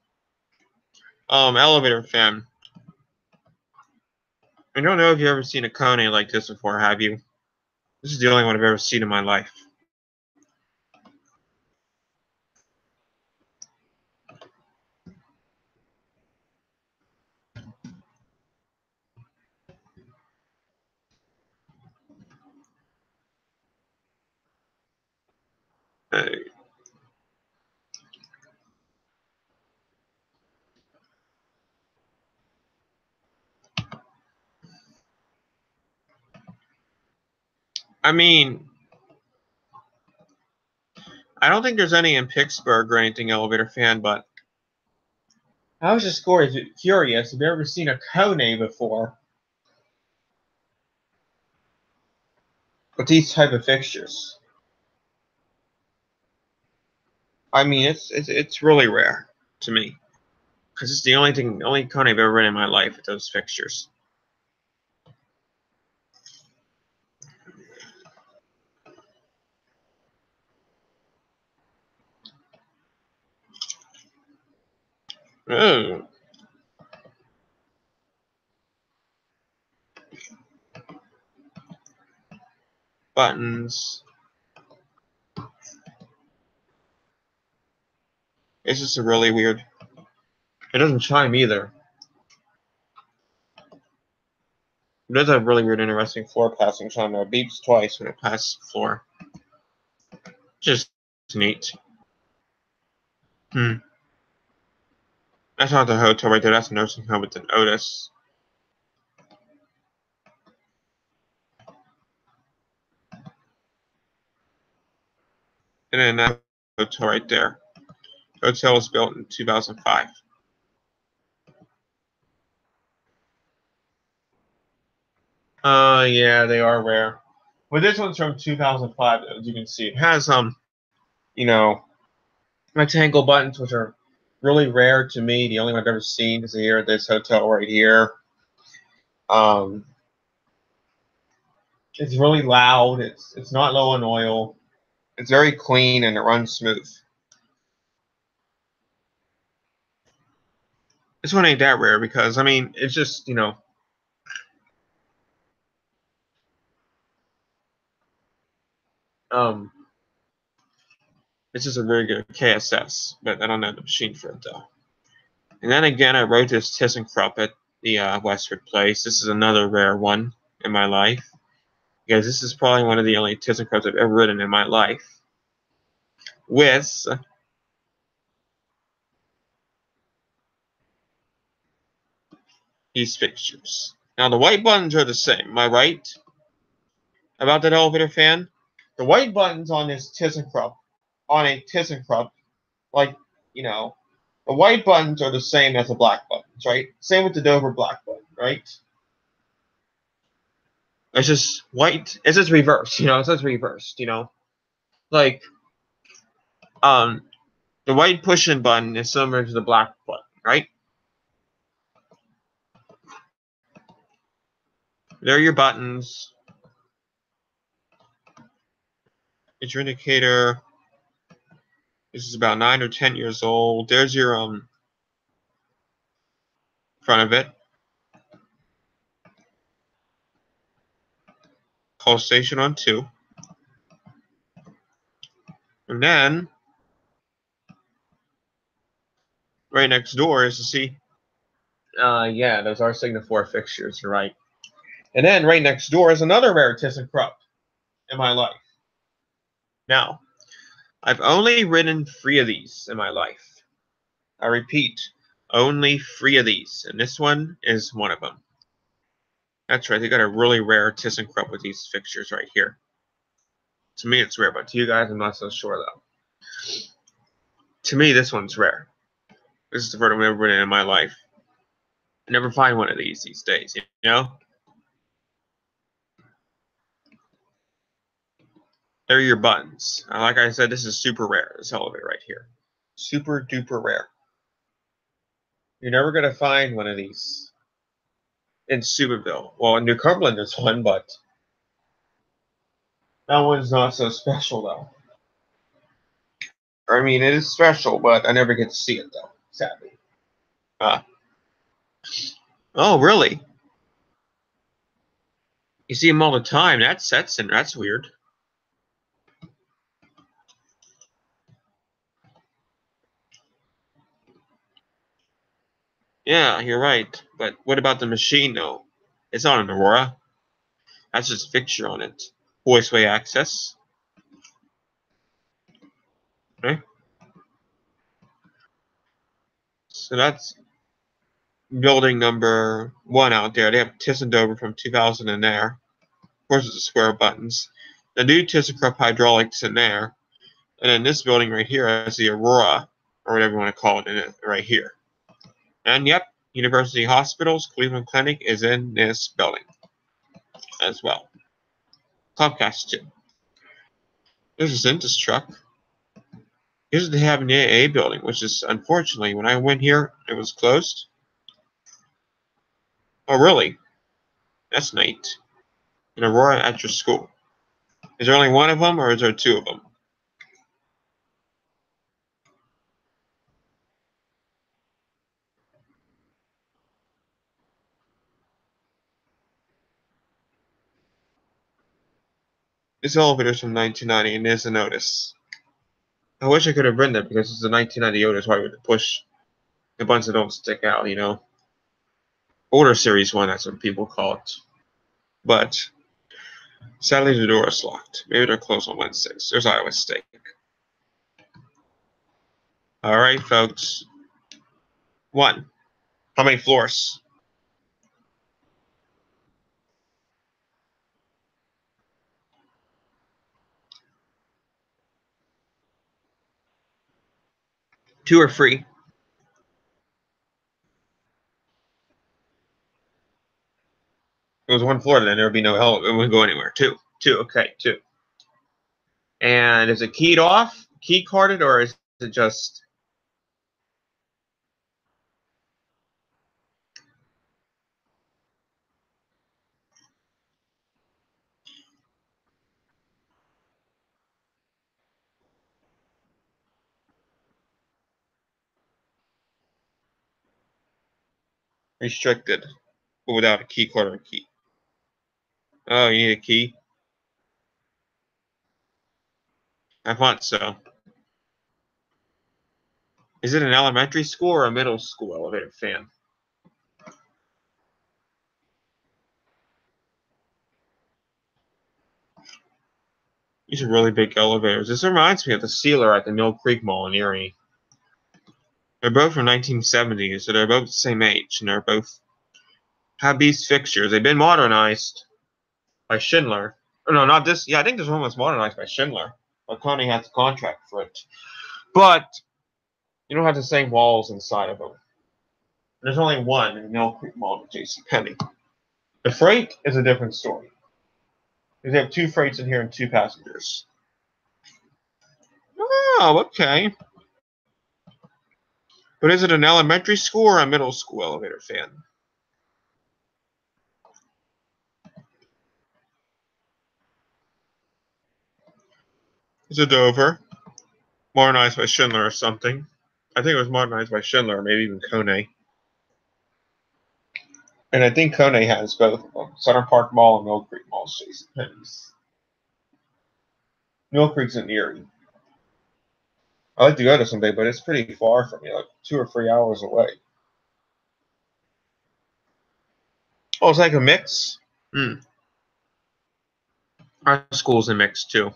Elevator fan. I don't know if you've ever seen a Kone like this before, have you? This is the only one I've ever seen in my life. I mean, I don't think there's any in Pittsburgh or anything, elevator fan, but I was just curious. Have you ever seen a Kone before? With these type of fixtures. I mean, it's really rare to me. Because it's the only Kone I've ever read in my life with those fixtures. Oh. buttons. It's just a really weird. It doesn't chime either. It does have really weird, interesting floor passing chime. It beeps twice when it passes the floor. Just neat. That's not the hotel right there. That's a nursing home with an Otis. And then that hotel right there. The hotel was built in 2005. Yeah, they are rare. But this one's from 2005, as you can see. It has, you know, rectangle buttons, which are really rare to me. The only one I've ever seen is here at this hotel right here. It's really loud. It's not low on oil. It's very clean and it runs smooth. This one ain't that rare because, I mean, it's just, this is a very good KSS, but I don't have the machine for it though. And then again, I wrote this ThyssenKrupp at the Westwood Place. This is another rare one in my life because this is probably one of the only ThyssenKrupps I've ever written in my life. With these fixtures. Now the white buttons are the same. Am I right about that elevator fan? The white buttons on this ThyssenKrupp, like, the white buttons are the same as the black buttons, right? Same with the Dover black button, right? It's just white. It's just reversed, It's just reversed, Like, the white push-in button is similar to the black button, right? There are your buttons. It's your indicator. This is about 9 or 10 years old. There's your front of it. Call station on 2. And then right next door is to see. Yeah, those are Signa 4 fixtures, you're right. And then right next door is another rare ThyssenKrupp in my life. Now, I've only written 3 of these in my life. I repeat, only 3 of these, and this one is one of them. That's right, they got a really rare ThyssenKrupp with these fixtures right here. To me, it's rare, but to you guys, I'm not so sure, though. To me, this one's rare. This is the first one I've ever written in my life. I never find one of these days, They're your buttons. Like I said, this is super rare, this elevator right here. Super duper rare. You're never going to find one of these in Steubenville. Well, in New Cumberland there's one, but that one's not so special, though. I mean, it is special, but I never get to see it, though, sadly. Oh, really? You see them all the time. That's weird. Yeah, you're right. But what about the machine, though? It's not an Aurora. That's just a fixture on it. Voiceway access. Okay. So that's building number 1 out there. They have Thyssen-Dover from 2000 in there. Of course, it's the square buttons. The new ThyssenKrupp hydraulics in there. And then this building right here has the Aurora, or whatever you want to call it, in it right here. And yep, University Hospitals, Cleveland Clinic is in this building as well. Comcast too. There's a Cintas truck. Here's they have in the AA building, which is unfortunately when I went here, it was closed. Oh really? That's neat. An Aurora at your school. Is there only one of them, or is there 2 of them? This elevator's from 1990, and there's a notice. I wish I could have written it because it's a 1990 Otis. Why would it push the buttons that don't stick out, you know? Older series one, that's what people call it. But sadly, the door is locked. Maybe they're closed on Wednesdays. There's Iowa Steak. All right, folks. 1. How many floors? Two are free. It was 1 floor, then there would be no elevator. It wouldn't go anywhere. 2. 2, okay, 2. And is it keyed off, key carded, or is it just... restricted, but without a key card or a key? Oh, you need a key? I thought so. Is it an elementary school or a middle school elevator fan? These are really big elevators. This reminds me of the Sealer at the Mill Creek Mall in Erie. They're both from 1970s, so they're both the same age, and they're both have these fixtures. They've been modernized by Schindler. Oh, no, not this. Yeah, I think this one was modernized by Schindler. But Connie has a contract for it. But you don't have the same walls inside of them. There's only one in the Mill Creek Mall at JCPenney. The freight is a different story. They have 2 freights in here and 2 passengers. Oh, okay. But is it an elementary school or a middle school elevator fan? It's a Dover. Modernized by Schindler or something. I think it was modernized by Schindler, or maybe even Kone. And I think Kone has both of them. Southern Park Mall and Mill Creek Mall, JCPenney's. Mill Creek's in Erie. I'd like to go to someday, but it's pretty far from me, like 2 or 3 hours away. Oh, it's like a mix? Our school's a mix, too.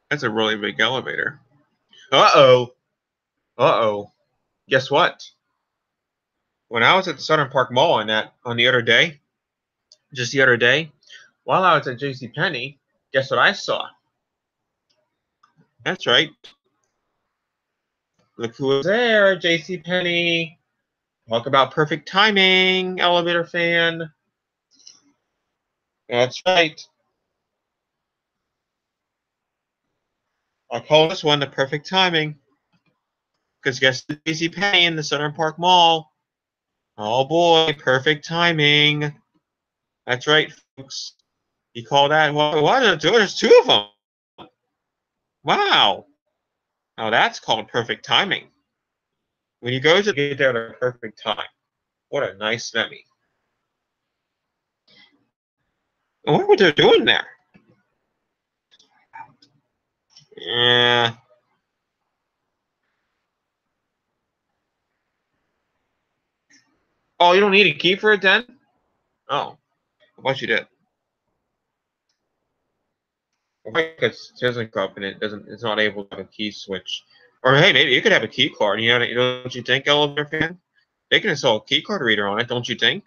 That's a really big elevator. Uh-oh. Uh-oh. Guess what? When I was at the Southern Park Mall on the other day, just the other day, while I was at JCPenney, guess what I saw? That's right. Look who was there, JCPenney. Talk about perfect timing, elevator fan. That's right. I'll call this one the perfect timing. Because guess the JCPenney in the Southern Park Mall. Oh boy, perfect timing. That's right, folks. You call that, what? There's 2 of them. Wow. Now that's called perfect timing. When you go to get there at a perfect time. What a nice Nemi. I wonder what they're doing there. Yeah. Oh, you don't need a key for it then? Oh. I thought you did. Because ThyssenKrupp and it's not able to have a key switch. Or hey, maybe you could have a key card. You know, don't you think, elevator fan? They can install a key card reader on it, don't you think?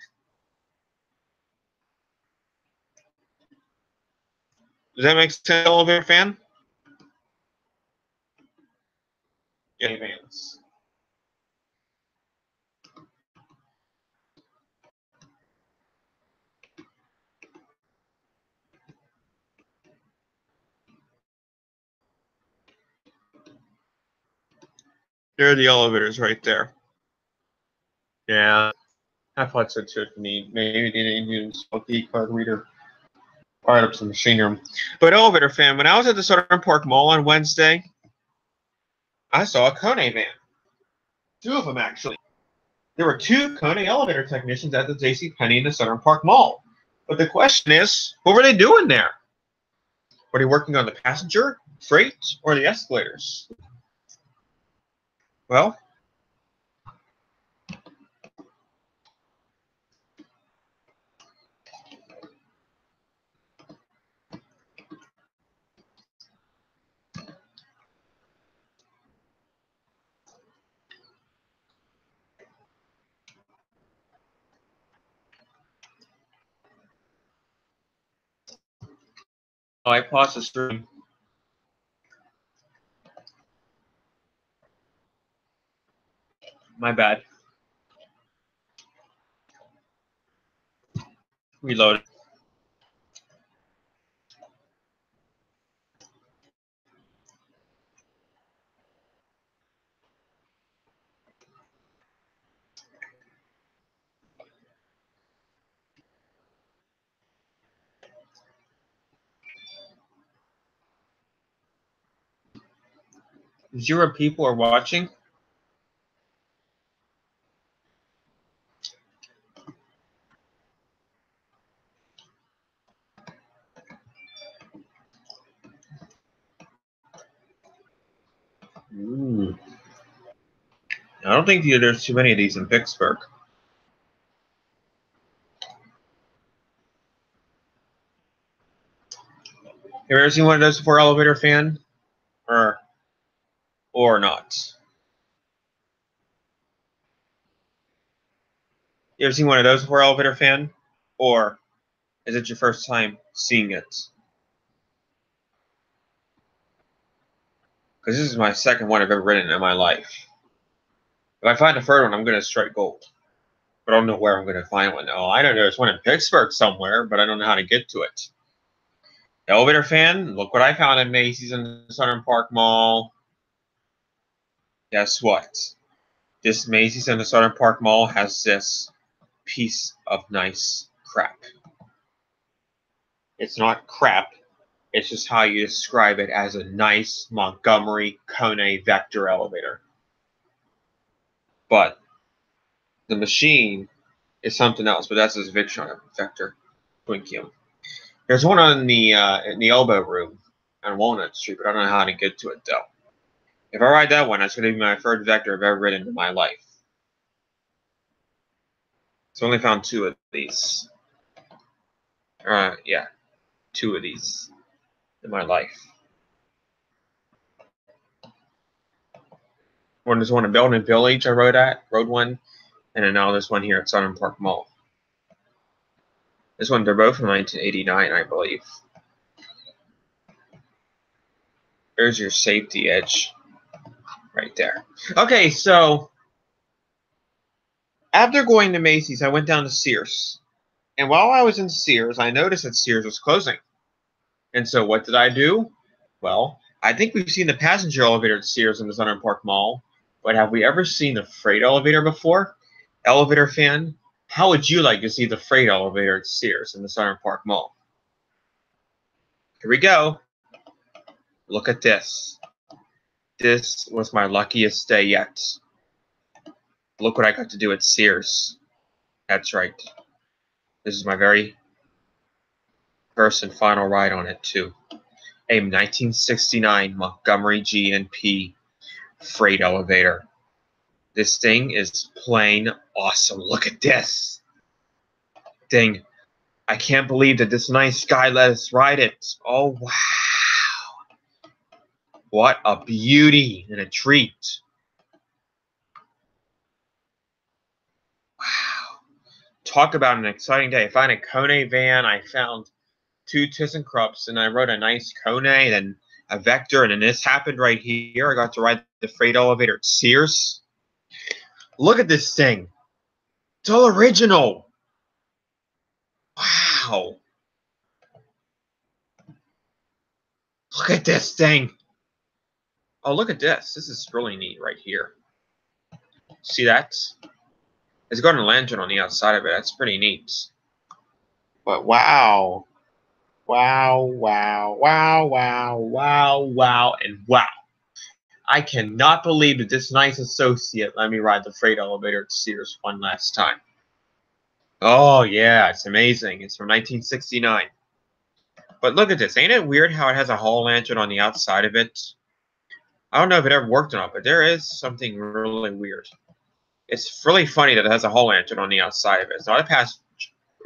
Does that make sense, elevator fan? Yeah, fans. There are the elevators right there. Yeah. I thought so too. Maybe they didn't use a key card reader. Fire up some machine room. But elevator fan, when I was at the Southern Park Mall on Wednesday, I saw a Kone van. 2 of them, actually. There were 2 Kone elevator technicians at the JCPenney in the Southern Park Mall. But the question is, what were they doing there? Were they working on the passenger, freight, or the escalators? Well, I paused the stream. My bad. Reload. Zero people are watching. Ooh. I don't think there's too many of these in Pittsburgh. Have you ever seen one of those before, elevator fan? Or not? You ever seen one of those before, elevator fan? Or is it your first time seeing it? Because this is my second one I've ever ridden in my life. If I find a third one, I'm going to strike gold. But I don't know where I'm going to find one. Oh, I know there's one in Pittsburgh somewhere, but I don't know how to get to it. Elevator fan, look what I found at Macy's in the Southern Park Mall. Guess what? This Macy's in the Southern Park Mall has this piece of nice crap. It's not crap. It's just how you describe it as a nice Montgomery Kone Vector elevator. But the machine is something else, but that's his Victron Vector Twinkium. There's one in the elbow room on Walnut Street, but I don't know how to get to it though. If I ride that one, that's going to be my third Vector I've ever ridden in my life. So I only found 2 of these. Yeah, 2 of these in my life. There's one in Belden Village I rode one, and then now there's one here at Southern Park Mall. This one, they're both from 1989, I believe. There's your safety edge right there. Okay, so after going to Macy's, I went down to Sears. And while I was in Sears, I noticed that Sears was closing. And so what did I do? Well, I think we've seen the passenger elevator at Sears in the Southern Park Mall, but have we ever seen the freight elevator before? Elevator fan, how would you like to see the freight elevator at Sears in the Southern Park Mall? Here we go. Look at this. This was my luckiest day yet. Look what I got to do at Sears. That's right. This is my very first and final ride on it, too. A 1969 Montgomery GNP freight elevator. This thing is plain awesome. Look at this thing. I can't believe that this nice guy let us ride it. Oh, wow. What a beauty and a treat. Wow. Talk about an exciting day. I found a Kone van. I found 2 ThyssenKrupps, and I rode a nice Kone, then a Vector, and then this happened right here. I got to ride the freight elevator at Sears. Look at this thing. It's all original. Wow. Look at this thing. Oh, look at this. This is really neat right here. See that? It's got a lantern on the outside of it. That's pretty neat. But wow. Wow, wow, wow, wow, wow, wow, and wow. I cannot believe that this nice associate let me ride the freight elevator at Sears one last time. Oh, yeah, it's amazing. It's from 1969. But look at this. Ain't it weird how it has a hall lantern on the outside of it? I don't know if it ever worked or not, but there is something really weird. It's really funny that it has a hall lantern on the outside of it. It's not a passenger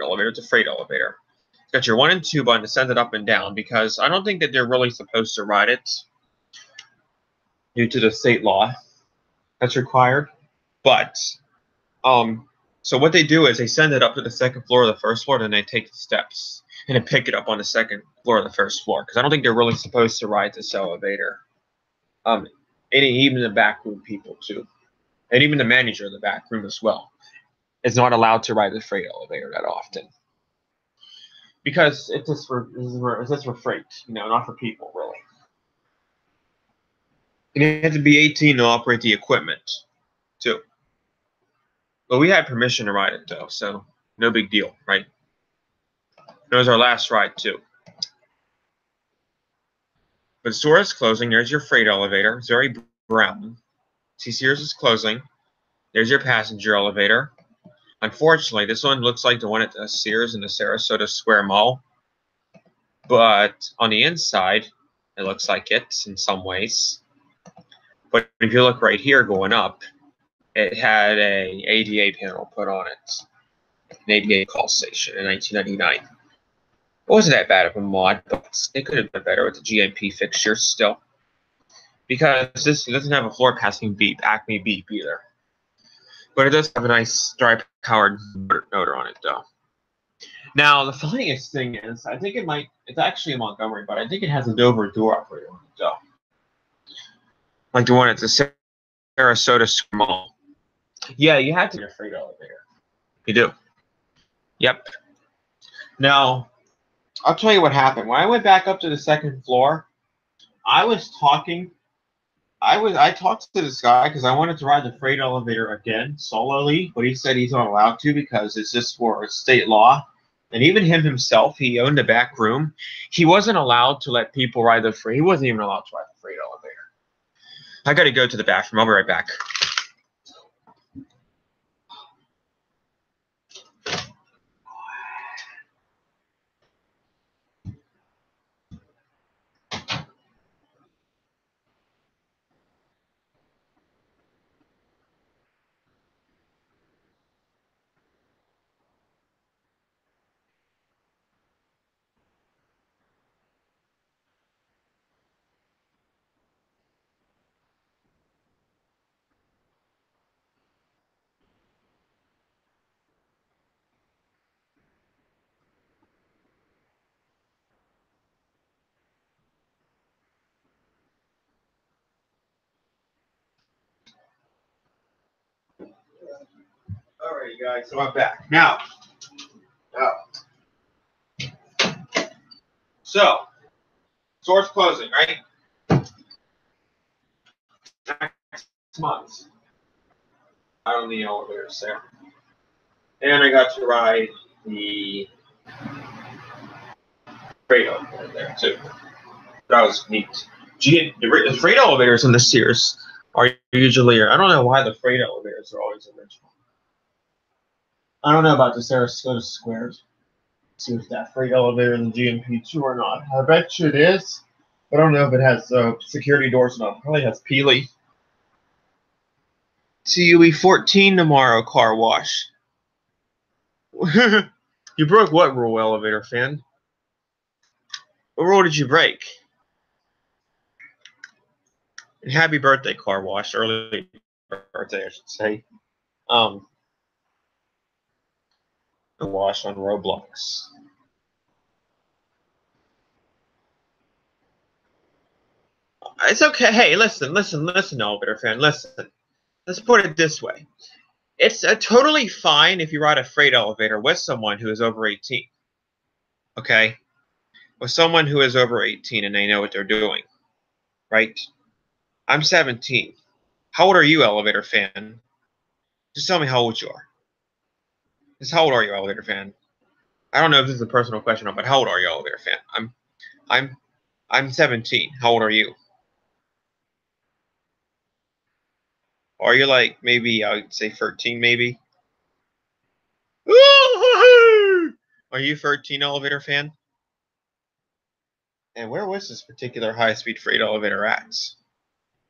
elevator, it's a freight elevator. It's got your 1 and 2 button to send it up and down because I don't think that they're really supposed to ride it due to the state law that's required. But, so what they do is they send it up to the second floor or the first floor, then they take the steps and then pick it up on the second floor or the first floor because I don't think they're really supposed to ride this elevator. And even the back room people too. And even the manager of the back room as well is not allowed to ride the freight elevator that often. Because it's just for freight, not for people, really. And you have to be 18 to operate the equipment, too. But we had permission to ride it, though, so no big deal, right? It was our last ride, too. But the store is closing. There's your freight elevator. It's very brown. See, Sears is closing. There's your passenger elevator. Unfortunately, this one looks like the one at the Sears in the Sarasota Square Mall. But on the inside, it looks like it in some ways. But if you look right here going up, it had a ADA panel put on it. An ADA call station in 1999. It wasn't that bad of a mod, but they could have been better with the GMP fixtures still. Because this doesn't have a floor passing beep, Acme beep either. But it does have a nice dry-powered motor on it, though. Now, the funniest thing is, I think it's actually in Montgomery, but I think it has a Dover door operator on it, though. Like the one at the Sarasota Mall. Yeah, you have to get a freight elevator. You do. Yep. Now, I'll tell you what happened. When I went back up to the second floor, I talked to this guy because I wanted to ride the freight elevator again solely, but he said he's not allowed to because it's just for state law. And even him himself, he owned a back room. He wasn't allowed to let people ride the freight. He wasn't even allowed to ride the freight elevator. I got to go to the bathroom. I'll be right back. All right, you guys, so I'm back. Now, so, store's closing, right? Next month. I don't need elevators there. And I got to ride the freight elevator there, too. That was neat. The freight elevators in the Sears are usually, I don't know why the freight elevators are always original. I don't know about the Sarasota Squares. See if that freight elevator in the GMP2 or not. I bet you it is. But I don't know if it has security doors or not. It probably has Peely. CUE 14 tomorrow, car wash. You broke what rule, elevator fan? What rule did you break? And happy birthday, car wash. Early birthday, I should say. Wash on Roblox. It's okay. Hey, listen, elevator fan. Listen. Let's put it this way. It's totally fine if you ride a freight elevator with someone who is over 18. Okay? With someone who is over 18 and they know what they're doing. Right? I'm 17. How old are you, elevator fan? Just tell me how old you are. Just how old are you, elevator fan? I don't know if this is a personal question, but how old are you, elevator fan? I'm 17. How old are you? Or are you like maybe I would say 13 maybe? Are you 13 elevator fan? And where was this particular high-speed freight elevator at?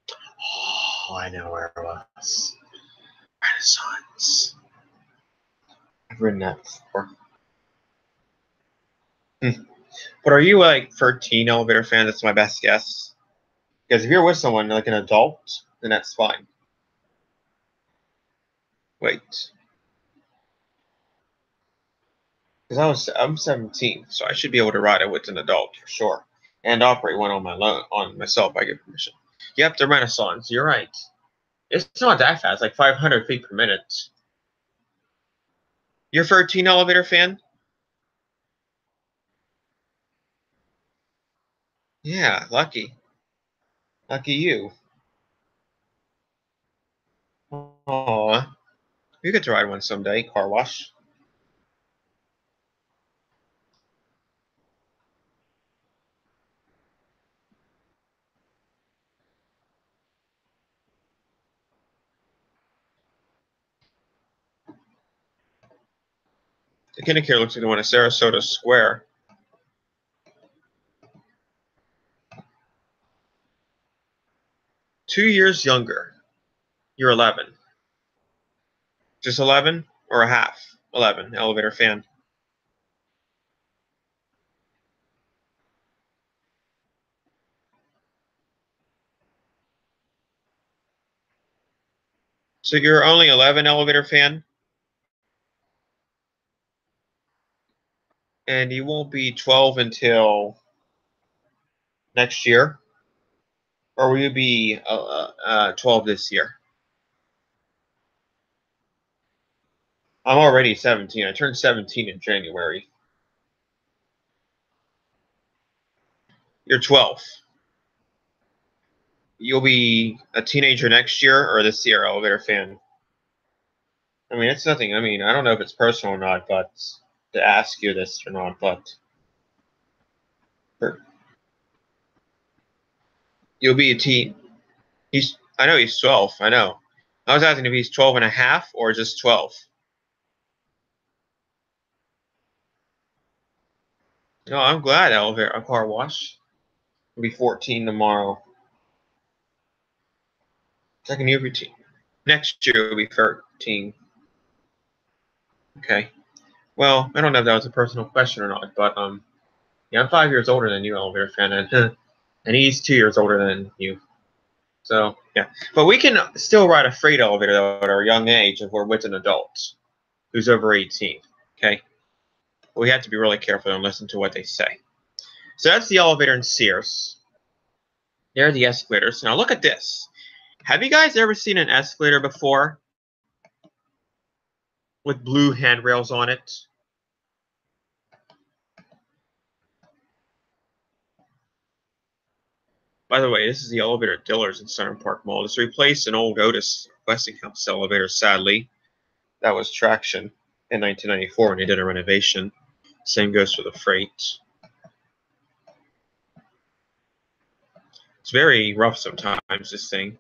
Oh, I know where it was. Renaissance. I've ridden that before. But are you like 13 elevator fan? That's my best guess. Because if you're with someone like an adult, then that's fine. Wait. Because I'm 17, so I should be able to ride it with an adult for sure, and operate one on myself. I get permission. Yep, the Renaissance. You're right. It's not that fast, like 500 feet per minute. You're 13 elevator fan? Yeah, lucky. Lucky you. Aw. You get to ride one someday, car wash. The Kinnicare looks like the one at Sarasota Square. Two years younger. You're 11. Just 11 or a half? 11, elevator fan. So you're only 11 elevator fan? And you won't be 12 until next year? Or will you be 12 this year? I'm already 17. I turned 17 in January. You're 12. You'll be a teenager next year or this year, elevator fan? I mean, it's nothing. I mean, I don't know if it's personal or not, but to ask you this or not, but you'll be a teen. I know he's 12. I know. I was asking if he's 12 and a half or just 12. No, I'm glad a car wash. Will be 14 tomorrow. Second year routine. Next year will be 13. Okay. Well, I don't know if that was a personal question or not, but yeah, I'm 5 years older than you, elevator fan, and he's 2 years older than you. So yeah, but we can still ride a freight elevator though at our young age if we're with an adult who's over 18. Okay. But we have to be really careful and listen to what they say. So that's the elevator in Sears. There are the escalators. Now look at this. Have you guys ever seen an escalator before with blue handrails on it? By the way, this is the elevator at Dillard's in Center Park Mall. It's replaced an old Otis Westinghouse elevator, sadly. That was traction in 1994 when they did a renovation. Same goes for the freight. It's very rough sometimes, this thing.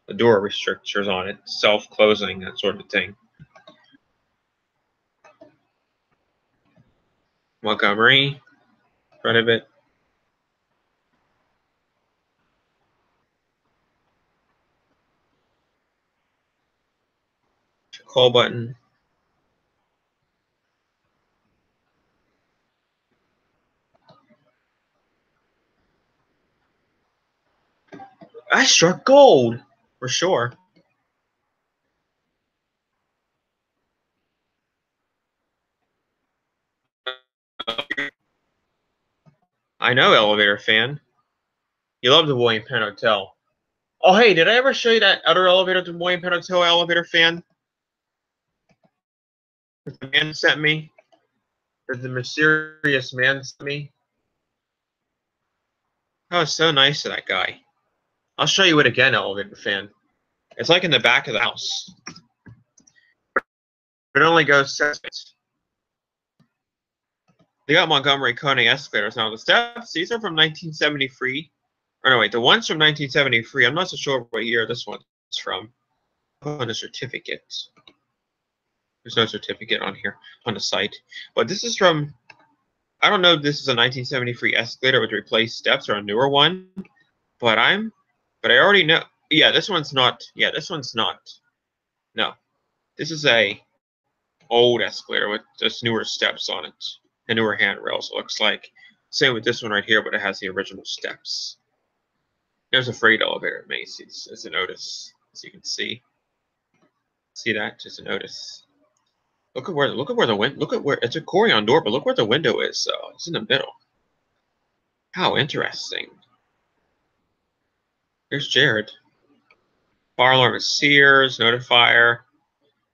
The door restrictors on it, self-closing, that sort of thing. Montgomery, front of it. Call button. I struck gold, for sure. I know, elevator fan. You love the William Penn Hotel. Oh, hey, did I ever show you that other elevator, the William Penn Hotel elevator fan? The man sent me. Or the mysterious man sent me. That was so nice of that guy. I'll show you it again, elevator fan. It's like in the back of the house. It only goes 6 minutes. They got Montgomery County escalators. Now, the steps, these are from 1973. Or no, wait, the one's from 1973. I'm not so sure what year this one's from. on the certificate. There's no certificate on here on the site, but this is from. I don't know if this is a 1973 escalator with replaced steps or a newer one, but I already know. Yeah, this one's not. Yeah, this one's not. No, this is a old escalator with just newer steps on it and newer handrails. It looks like. Same with this one right here, but it has the original steps. There's a freight elevator at Macy's, as a notice, as you can see. See that? Just a notice. Look at where it's a Corian door, but look where the window is. So it's in the middle. How interesting. Here's Jared. Fire alarm is Sears, notifier.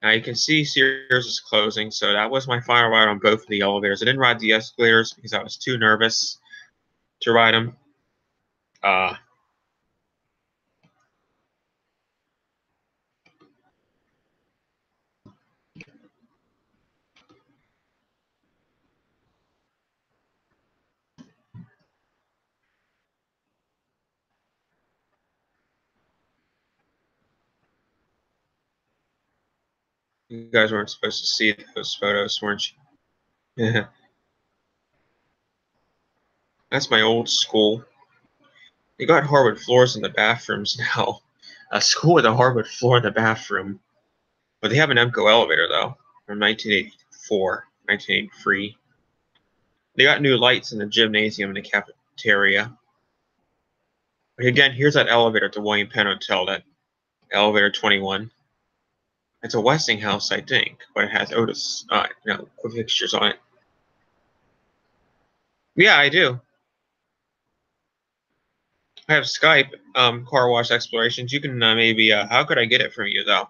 Now you can see Sears is closing, so that was my final ride on both of the elevators. I didn't ride the escalators because I was too nervous to ride them. You guys weren't supposed to see those photos, weren't you? Yeah. That's my old school. They got hardwood floors in the bathrooms now. A school with a hardwood floor in the bathroom. But they have an EMCO elevator, though, from 1984, 1983. They got new lights in the gymnasium and the cafeteria. But again, here's that elevator at the William Penn Hotel, that elevator 21. It's a Westinghouse, I think, but it has Otis, quick fixtures on it. Yeah, I do. I have Skype, car wash explorations. You can maybe, how could I get it from you, though?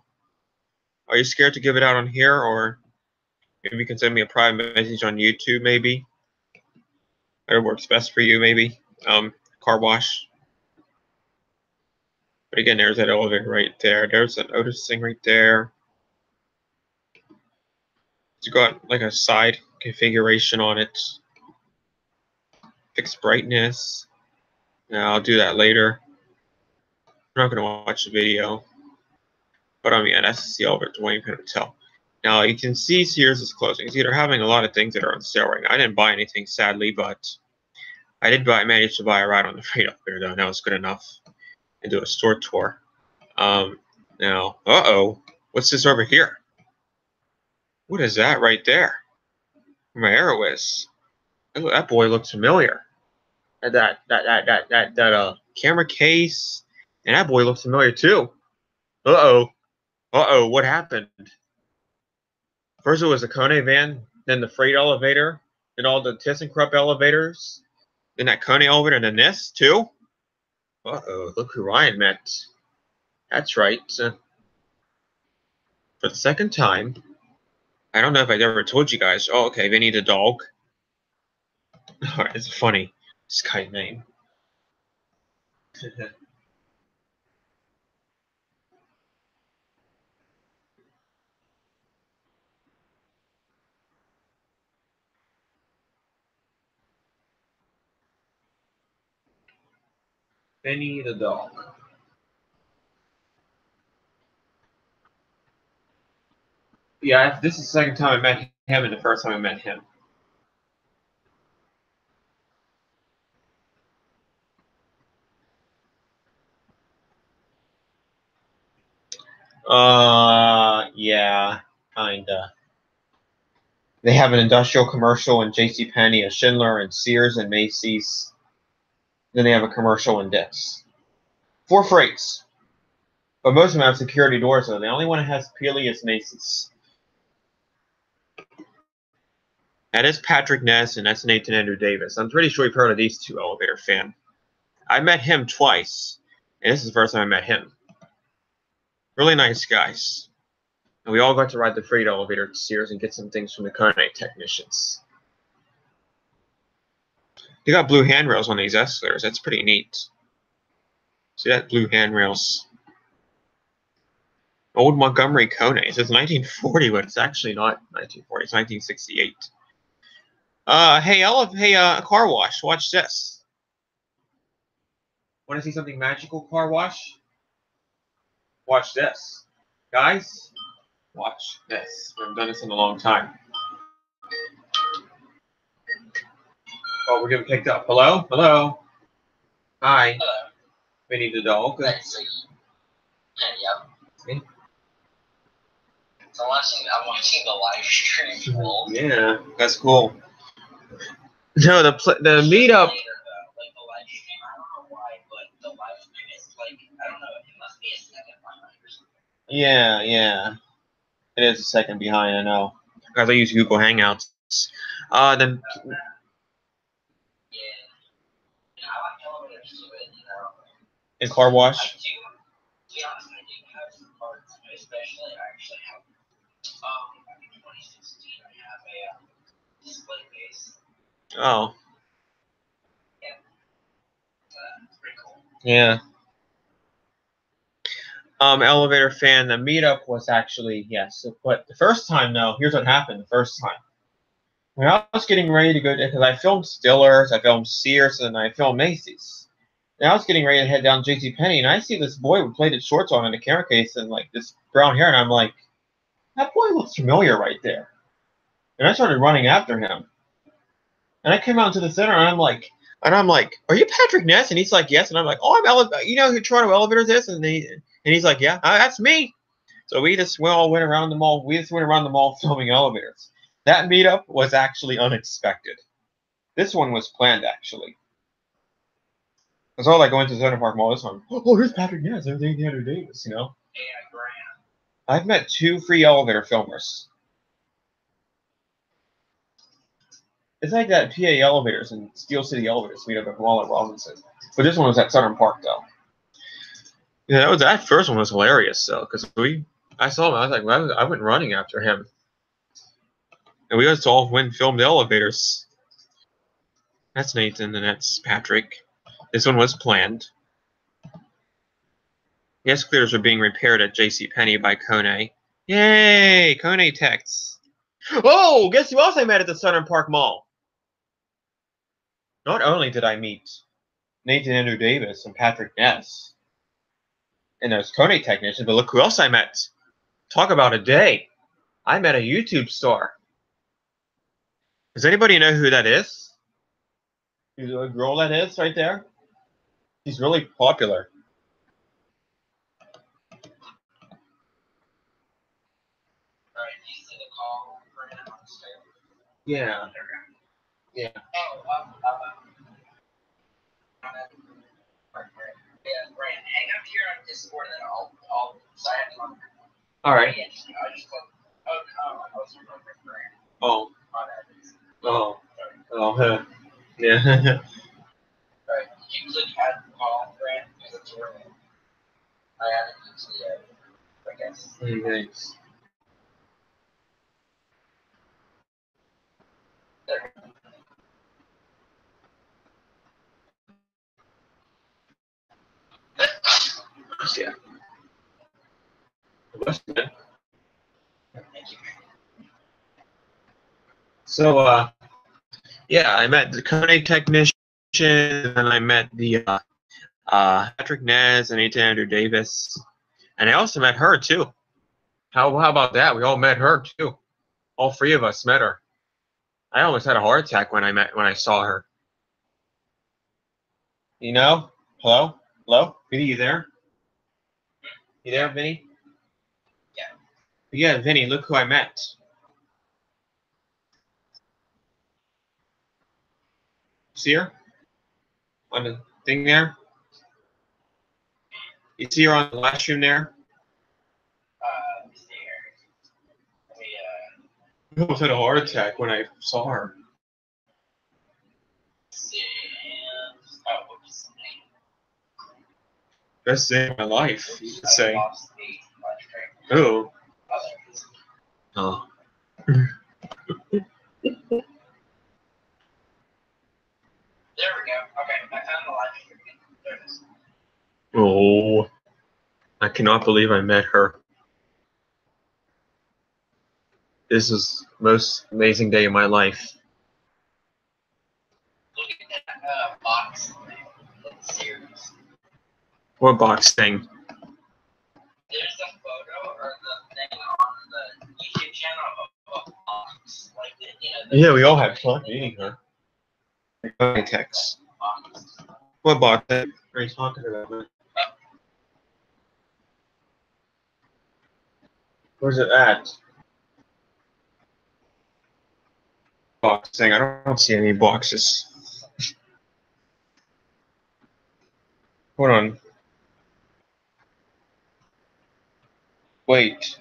Are you scared to give it out on here, or maybe you can send me a private message on YouTube, maybe? Or it works best for you, maybe? Car wash. But again, there's that elevator right there. There's an Otis thing right there. It's got like a side configuration on it. Fixed brightness. Now I'll do that later. I'm not going to watch the video. But yeah, that's the elevator to William Penn Hotel. Now you can see Sears is closing. It's either having a lot of things that are on sale right now. I didn't buy anything, sadly, but I managed to buy a ride on the freight elevator, though, and that was good enough. And do a store tour. Now, what's this over here? What is that right there? Where my arrow is. Oh, that boy looks familiar. That camera case, and that boy looks familiar too. What happened? First it was the Kone van, then the freight elevator, then all the ThyssenKrupp elevators, then that Kone elevator, and then this too. Look who Ryan met. That's right. For the second time. I don't know if I've ever told you guys. Oh, okay, Vinny the dog. Alright, it's funny. This guy's name. Vinny the dog. Yeah, this is the second time I met him and the first time I met him. Yeah, kinda. They have an industrial commercial in JCPenney, a Schindler, and Sears and Macy's. Then they have a commercial in Dick's. 4 freights. But most of them have security doors, though. The only one that has Peely is Macy's. That is Patrick Ness, and that's Nathan Andrew Davis. I'm pretty sure you've heard of these two, elevator fan. I met him twice, and this is the first time I met him. Really nice guys. And we all got to ride the freight elevator to Sears and get some things from the Kone technicians. They got blue handrails on these escalators. That's pretty neat. See that blue handrails? Old Montgomery Kone. It says 1940, but it's actually not 1940. It's 1968. Hey, car wash. Watch this. Want to see something magical, car wash? Watch this. Guys, watch this. We haven't done this in a long time. Oh, we're getting picked up. Hello? Hello? Hi. Hello. Vinny the dog. Yeah. So I'm watching the live stream. Well, Yeah, that's cool. No, the meetup. Like the live stream, I don't know why, but the live stream is like, I don't know, it must be a second behind or something. Yeah, yeah. It is a second behind, I know. Guys, I use Google Hangouts. Then Yeah. And I like elevators to it, you know. in car wash. I do, to be honest, I do have some parts, especially I actually have, back in 2016, I have a display case. Oh, It's pretty cool. yeah. Elevator fan. The meetup was actually yes, but the first time though, here's what happened. The first time when I was getting ready to go, because I filmed Stillers, I filmed Sears, and I filmed Macy's. And I was getting ready to head down to JCPenney, and I see this boy with plated shorts on in a camera case and like this brown hair, and I'm like, that boy looks familiar right there. And I started running after him. And I came out into the center, and I'm like, are you Patrick Ness? And he's like, yes. And I'm like, oh, you know who Toronto Elevators is? And he's like, yeah, that's me. So we all went around the mall. We just went around the mall filming elevators. That meetup was actually unexpected. This one was planned, actually. It's all like going to the Center Park Mall. This one, oh, here's Patrick Ness. Everything Andrew Davis, you know? Yeah, Grant. I've met 2 free elevator filmers. It's like that PA Elevators and Steel City Elevators meet up at Mall at Robinson. But this one was at Southern Park, though. Yeah, that first one was hilarious, though, because I saw him. I was like, well, I went running after him. And we just all went and filmed the elevators. That's Nathan, and that's Patrick. This one was planned. The escalators are being repaired at JCPenney by Kone. Yay! Kone Techs. Oh, guess who else I met at the Southern Park Mall? Not only did I meet Nathan Andrew Davis and Patrick Ness and those Kone technicians, but look who else I met. Talk about a day. I met a YouTube star. Does anybody know who that is? Who the girl that is right there? She's really popular. Alright, do you see the call for him on the stairs? Yeah. Yeah. Oh, yeah, Brandon, hang out here on Discord and I'll sign up. All right. Yeah, I just thought, I was remembering Brandon. Oh. Oh. Oh. Huh. Yeah. Alright, did you click add call, Brandon? Because it's your name. I added you to the, I guess. Thanks. There. Yeah. Thank you. So, yeah, I met the Kone technician, and I met the Patrick Nez and Nathan Andrew Davis, and I also met her too. How about that? We all met her too. All 3 of us met her. I almost had a heart attack when I saw her. You know? Hello? Hello? Vinny, you there? You there, Vinny? Yeah. Yeah, Vinny, look who I met. See her? On the thing there? You see her on the live stream there? Let me see here. Let me, I almost had a heart attack when I saw her. see. Oh, whoops. Best day of my life, you could say. Lost the live stream. Oh. Oh, there it is. Oh. There we go. Okay, I found the live stream. There it is. Oh. I cannot believe I met her. This is the most amazing day of my life. Look at that box thing. That's serious. What box thing? There's the photo or Yeah, we all had fun meeting her. Text. What box? What are you talking about, man? Where's it at? Boxing. I don't see any boxes. Hold on. Wait.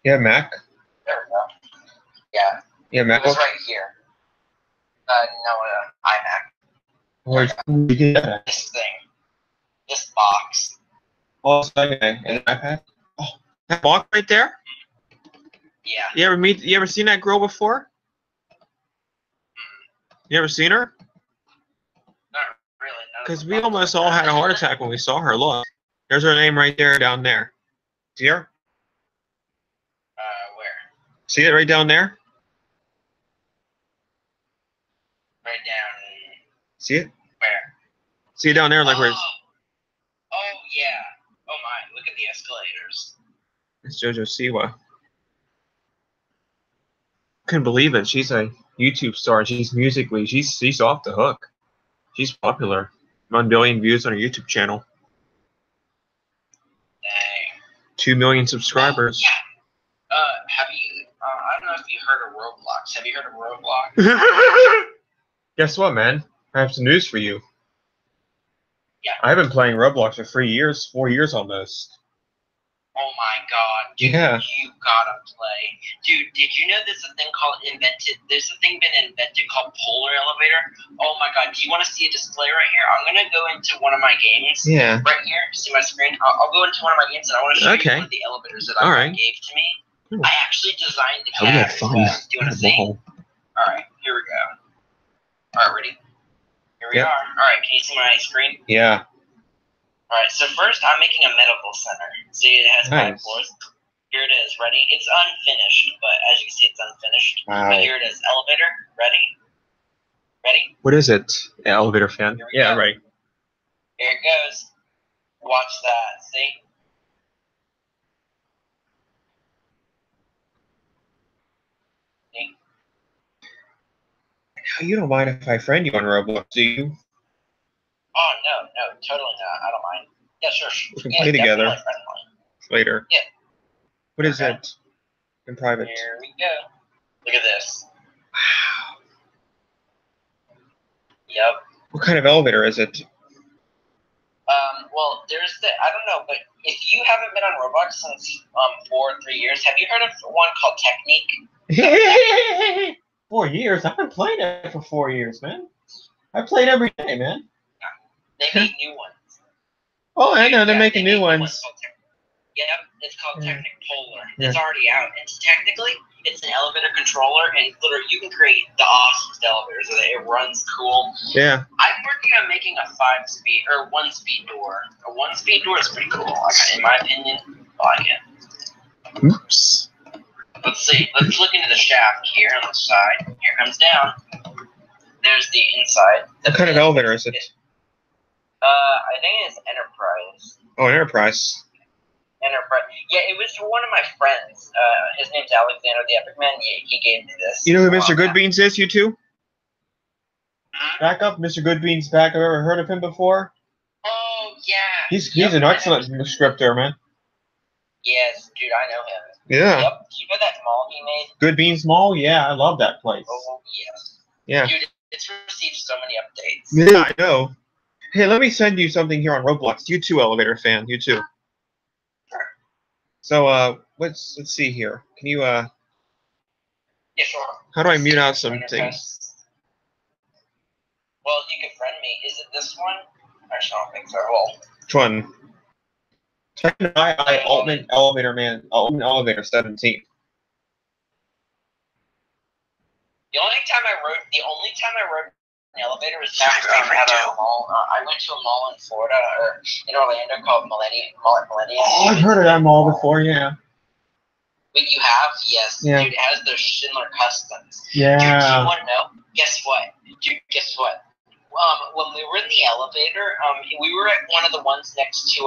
Yeah, Mac? There we go. Yeah, Yeah, it Mac. was right here. No, iMac. Where'd you get that? This thing. This box. Oh, it's okay. An iPad? Oh, that box right there? Yeah. You ever seen that girl before? You ever seen her? Not really. No. Because we almost all had a heart attack when we saw her. Look. There's her name right there down there. See her? Where? See it right down there? Right down. See it? Where? See it down there? Like where Oh, yeah. Oh, my. Look at the escalators. it's JoJo Siwa. Couldn't believe it. She's a YouTube star. She's musically. She's off the hook. She's popular. 1 billion views on her YouTube channel. Dang. 2 million subscribers. Yeah. Have you, I don't know if you heard of Roblox. Have you heard of Roblox? Guess what, man? I have some news for you. Yeah. I've been playing Roblox for 4 years almost. Oh my god. Dude, Yeah. you gotta play. Dude, did you know there's a thing been invented called Polar Elevator? Oh my god. Do you want to see a display right here? I'm gonna go into one of my games. Yeah. Right here. See my screen? I'll go into one of my games and I want to show Okay. you one of the elevators that Alright. gave to me. Cool. I actually designed the Oh, we had cab as fun. well. Do you want to see? Whoa. Alright, here we go. Alright, ready? Here we Yep. are. Alright, can you see my screen? Yeah. Alright, so first I'm making a medical center. See, it has 5 Nice. floors. Here it is, ready? It's unfinished, but as you can see, it's unfinished. Wow. But here it is, elevator, ready? Ready? What is it? Elevator fan. Here we Yeah, go. right. Here it goes. Watch that, see? See? You don't mind if I friend you on Roblox, do you? Oh, no, totally not. I don't mind. Yeah, sure. We can Yeah, play together. definitely friendly. Later. Yeah. What is Okay. it? In private. Here we go. Look at this. Wow. Yep. What kind of elevator is it? Well, I don't know, but if you haven't been on Roblox since 4 or 3 years, have you heard of one called Technique? 4 years? I've been playing it for 4 years, man. I played every day, man. They make new ones. Oh, I know. They're Yeah, making they new make ones. called Yep, it's called Yeah. Technic Polar. Yeah. It's already out. And technically, it's an elevator controller, and literally, you can create the awesome elevators with it. It runs cool. Yeah. I'm working on making a 5-speed or 1-speed door. A 1-speed door is pretty cool. In my opinion, I like it. Oops. Let's see. Let's look into the shaft here on the side. Here it comes down. There's the inside. What kind of elevator is it? I think it's Enterprise. Oh, an Enterprise. Enterprise. Yeah, it was for one of my friends. His name's Alexander the Epic Man. He gave me this. You know who Mr. Goodbeans is, you two? Hmm? Back up, Mr. Goodbeans back. Have you ever heard of him before? Oh yeah. He's Yep, an I know. excellent scripter, man. Yes, dude, I know him. Yeah. Yep. You know that mall he made? Good Beans Mall? Yeah, I love that place. Oh yes. Yeah. Dude, it's received so many updates. Yeah, I know. Hey, let me send you something here on Roblox. You too, elevator fan. You too. Sure. So, let's see here. Can you, Yeah, sure. how do I mute out some Friend things? request. Well, you can friend me. Is it this one? Actually, I don't think so. Well, Which one? Type in I Altman Elevator Man. Altman Elevator 17. the only time I rode an elevator was back at a mall. I went to a mall in Florida or in Orlando called Millennium. Oh, I've heard of that mall before, yeah. Wait, you have? Yes. Yeah. Dude, it has the Schindler Customs. Dude, do you Yeah. want to know? Guess what? Dude, guess what? When we were in the elevator, we were at one of the ones next to,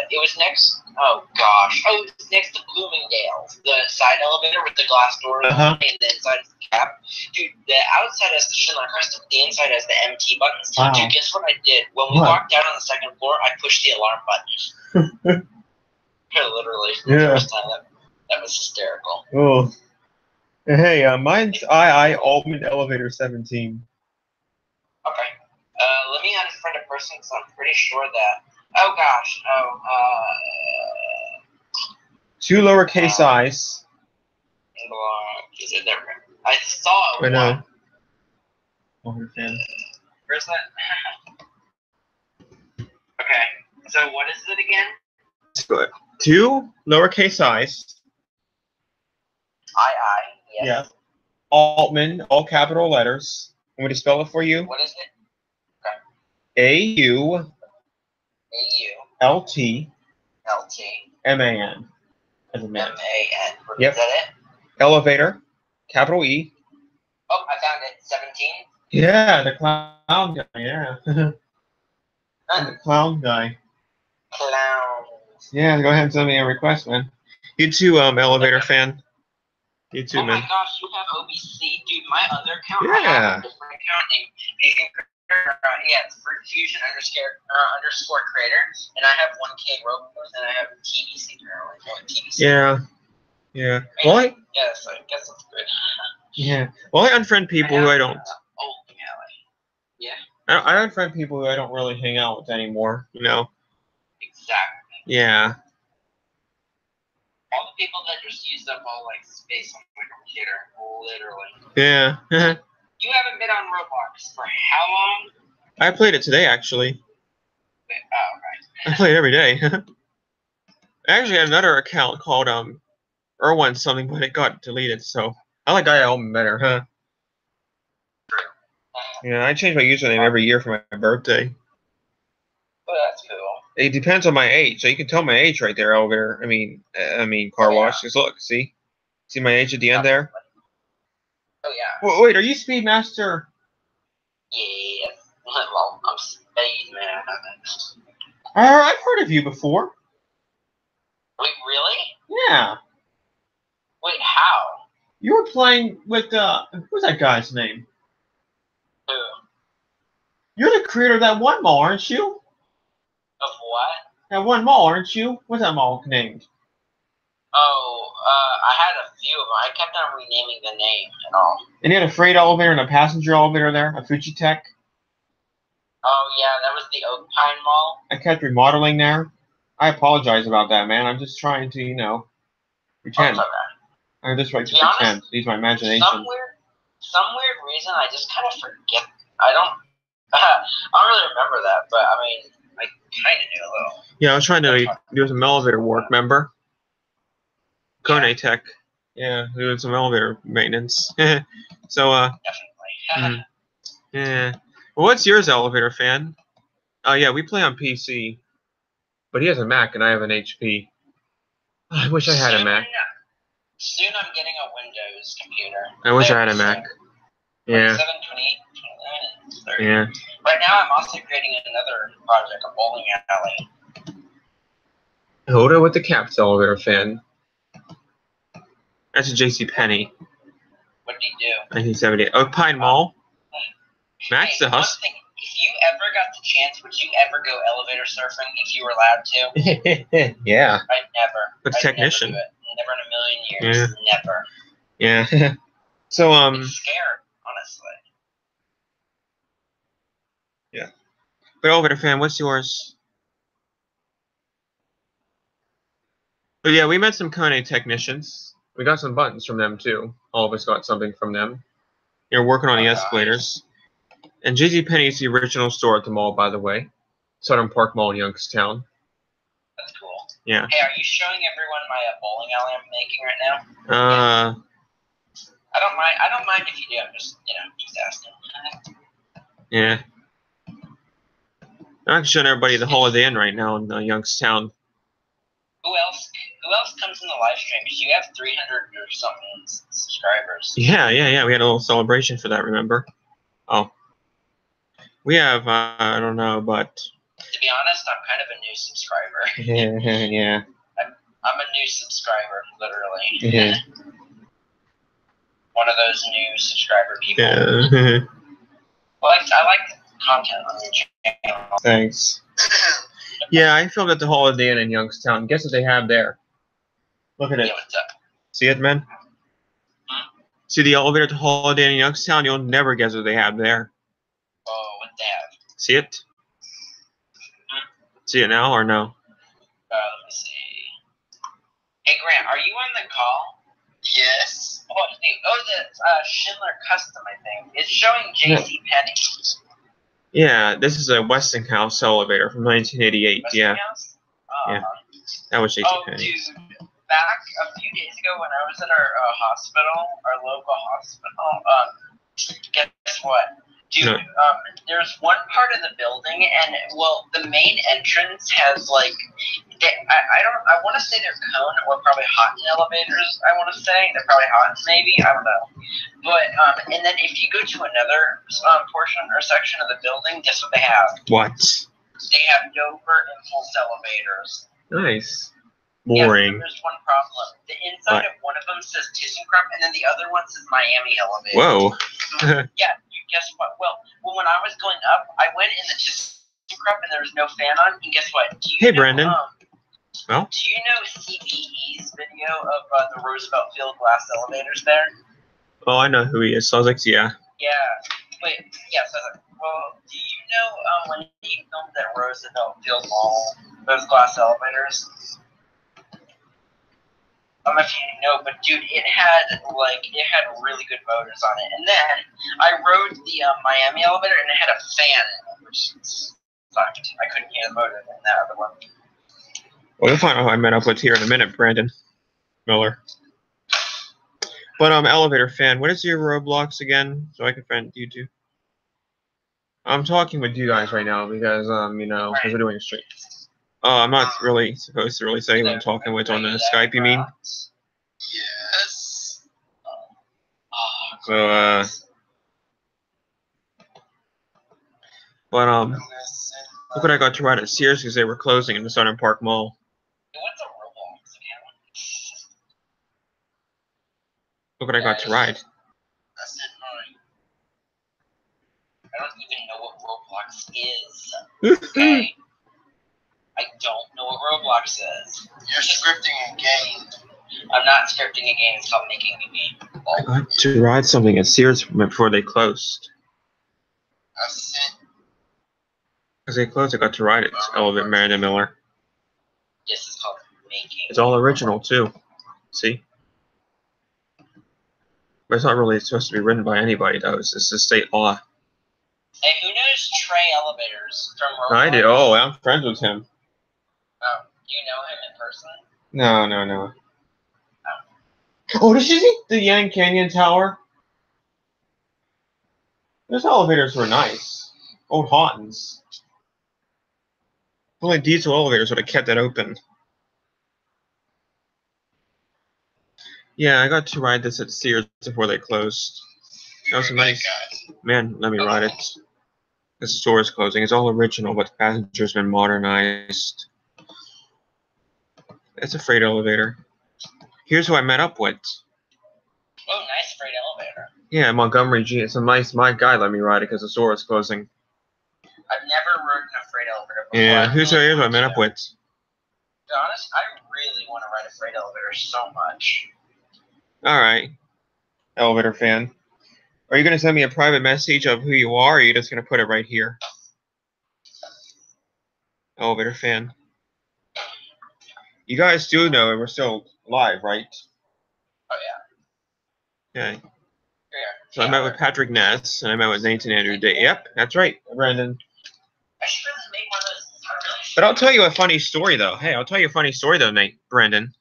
it was next to Bloomingdale's, the side elevator with the glass doors Uh-huh. and the inside. cap. Dude, the outside has the Shinla crest, but the inside has the MT buttons. Wow. Dude, guess what I did? When we What? walked out on the second floor, I pushed the alarm button. Literally. Yeah. First time. That was hysterical. Oh. Hey, mine's II Altman Elevator 17. Okay. Let me unfriend a person because I'm pretty sure that. Oh gosh. Two lowercase i's. Is it there? I saw I know. one. Where's that? Okay. So what is it again? Let's go ahead. Two lowercase i's. Yes. Yeah. Altman, all capital letters. Want me to spell it for you? What is it? AULT AULT MAN. As a man. MAN. Yep. Is that it? Elevator, capital E. Oh, I found it. 17. Yeah, the clown guy. Yeah. The clown guy. Clowns. Yeah, go ahead and send me a request, man. You too, elevator fan. You too, Oh my man. gosh, you have OBC. Dude, my other account, I Yeah. have a different account named Fusion Creator. It's Fusion underscore creator. And I have 1K Robos and I have TBC currently. TBC. Yeah. Yeah. Well, Yes, I guess that's good. yeah. Well, I unfriend people who I don't. Oh, yeah. I unfriend people who I don't really hang out with anymore. You know. Exactly. Yeah. All the people that just used up all like space on my computer, literally. Yeah. You haven't been on Roblox for how long? I played it today, actually. Oh, right. I play it every day. I actually had another account called Erwin something, but it got deleted. So I like Guy Altman better, huh? Yeah, I change my username every year for my birthday. Oh, that's cool. It depends on my age, so you can tell my age right there, elevator. I mean, car wash. Just look, see my age at the end there. Oh yeah. Wait, are you Speedmaster? Yeah. Well, I'm Spade Man. I've heard of you before. Wait, really? Yeah, Wait, how? you were playing with who's that guy's name? Who? You're the creator of that one mall, aren't you? Of what? That one mall, aren't you? What's that mall named? Oh, I had a few of them. I kept on renaming the name and all. And you had a freight elevator and a passenger elevator there, a Fujitech. Oh yeah, that was the Oak Pine Mall. I kept remodeling there. I apologize about that, man. I'm just trying to, pretend. Oh, okay. I'm just trying to To be honest, pretend. Use my imagination. Some weird reason I just kind of forget. I don't really remember that, but I mean, I kind of knew a little. Yeah, I was trying to do some elevator work, remember? Kone Tech. Yeah, doing some elevator maintenance. So, Definitely. yeah. Well, what's yours, elevator fan? Oh, yeah, we play on PC. But he has a Mac and I have an HP. I wish I had a Mac. Soon I'm getting a Windows computer. I wish I had a Mac. Yeah. 7, 28, 29, and 30. Yeah. Right now I'm also creating another project, a bowling alley. Hold on with the caps, elevator fan. That's a JCPenney. What did he do? 1978. Oak Pine Mall. Max Hey, the one Hus. thing, if you ever got the chance, would you ever go elevator surfing if you were allowed to? Yeah. I'd never. But I'd technician. Never do it. Never in a million years. Never. Yeah. So, I'm scared, honestly. Yeah. But elevator fan, what's yours? But yeah, we met some Kone technicians. We got some buttons from them too. All of us got something from them. They're working on the escalators. And JCPenney is the original store at the mall, by the way. Southern Park Mall in Youngstown. That's cool. Yeah. Hey, are you showing everyone my bowling alley I'm making right now? I don't mind if you do. I'm just, just asking. Yeah. I'm showing everybody the Holiday Inn right now in Youngstown. Who else comes in the live stream? Because you have 300 or something subscribers. Yeah. We had a little celebration for that, remember? Oh. We have, I don't know, but... To be honest, I'm kind of a new subscriber. Yeah. I'm a new subscriber, literally. Yeah. one of those new subscriber people. Yeah. Well, I like content on your channel. Thanks. Yeah, I filmed at the Holiday Inn in Youngstown. Guess what they have there? Look at it. Yeah, what's up? See it, man? See the elevator at the Holiday Inn in Youngstown? You'll never guess what they have there. Oh, what they have? See it? See it now or no? Let me see. Hey, Grant, are you on the call? Yes. Oh, the Schindler Custom, I think. It's showing J.C. Penney. Yeah, this is a Westinghouse elevator from 1988. Yeah, Westinghouse? Yeah. that was J.C. Oh, Penney. dude. Back a few days ago when I was at our hospital, our local hospital, guess what? Dude, No. There's one part of the building, and, well, the main entrance has, like, I want to say they're cone or probably hot elevators, I want to say. They're probably hot, maybe. I don't know. But, and then if you go to another portion or section of the building, guess what they have? What? They have Dover impulse elevators. Nice. Yeah, Boring. there's one problem. The inside of one of them says ThyssenKrupp, and then the other one says Miami elevator. Whoa. Yeah, guess what? Well, when I was going up, I went in the ThyssenKrupp, and there was no fan on. And guess what? Hey, Brandon. Well? Do you know CBE's video of the Roosevelt Field glass elevators there? Oh, I know who he is. So I was like, yeah. Yeah. Wait. Yes. Well, do you know when he filmed at Roosevelt Field Mall, those glass elevators? I don't know if you know, but dude, it had really good motors on it. And then I rode the Miami elevator, and it had a fan in it, which sucked. I couldn't hear the motor in that other one. Well, you'll find out who I met up with here in a minute, Brandon Miller. But elevator fan, what is your Roblox again? So I can find you two. I'm talking with you guys right now because because we're doing a stream. I'm not really supposed to really say who I'm talking with on the Skype, you mean? Yes. So, but, look what I got to ride at Sears because they were closing in the Southern Park Mall. What's a Roblox account? Look what I got to ride. That's it, mine. I don't even know what Roblox is. Okay? I don't know what Roblox is. You're scripting a game. I'm not scripting a game. It's called making a game. I got to ride something at Sears before they closed. Because they closed, I got to ride it. It's Elevator Brandon Miller. Yes, it's called making. It's all original, too. See? But it's not really supposed to be written by anybody, though. It's just a state law. Hey, who knows Trey Elevators from Roblox? I do. Oh, I'm friends with him. Oh, do you know him in person? No. Oh, did you see the Yang Canyon Tower? Those elevators were nice. Old Hauntons. Only diesel elevators would have kept it open. Yeah, I got to ride this at Sears before they closed. That was nice. Man, let me ride it. The store is closing. It's all original, but the passenger's been modernized. It's a freight elevator. Here's who I met up with. Oh, nice freight elevator. Yeah, Montgomery G. It's a nice, my guy let me ride it because the store is closing. I've never ridden a freight elevator before. Yeah, here's who I met up with. To be honest, I really want to ride a freight elevator so much. Alright, elevator fan. Are you going to send me a private message of who you are, or are you just going to put it right here? Elevator fan. You guys do know we're still live, right? Oh, yeah. Okay. So I met with Patrick Ness, and I met with Nathan Andrew Day. Yep, that's right, Brandon. I should really make one of those. But I'll tell you a funny story, though. Hey, I'll tell you a funny story, though, Brandon.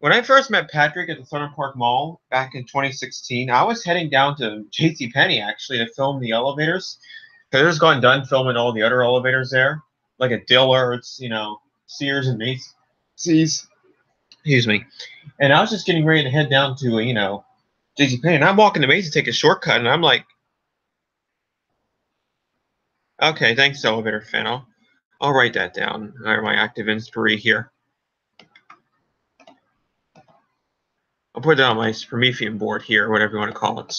When I first met Patrick at the Southern Park Mall back in 2016, I was heading down to JCPenney, actually, to film the elevators. Because I just gotten done filming all the other elevators there. Like at Dillard's, Sears and Macy's. Excuse me. And I was just getting ready to head down to, JCPenney. And I'm walking to Macy's to take a shortcut, and I'm like, okay, thanks, elevator fan. I'll write that down. My active inspiration here. I'll put it on my Promethean board here, whatever you want to call it.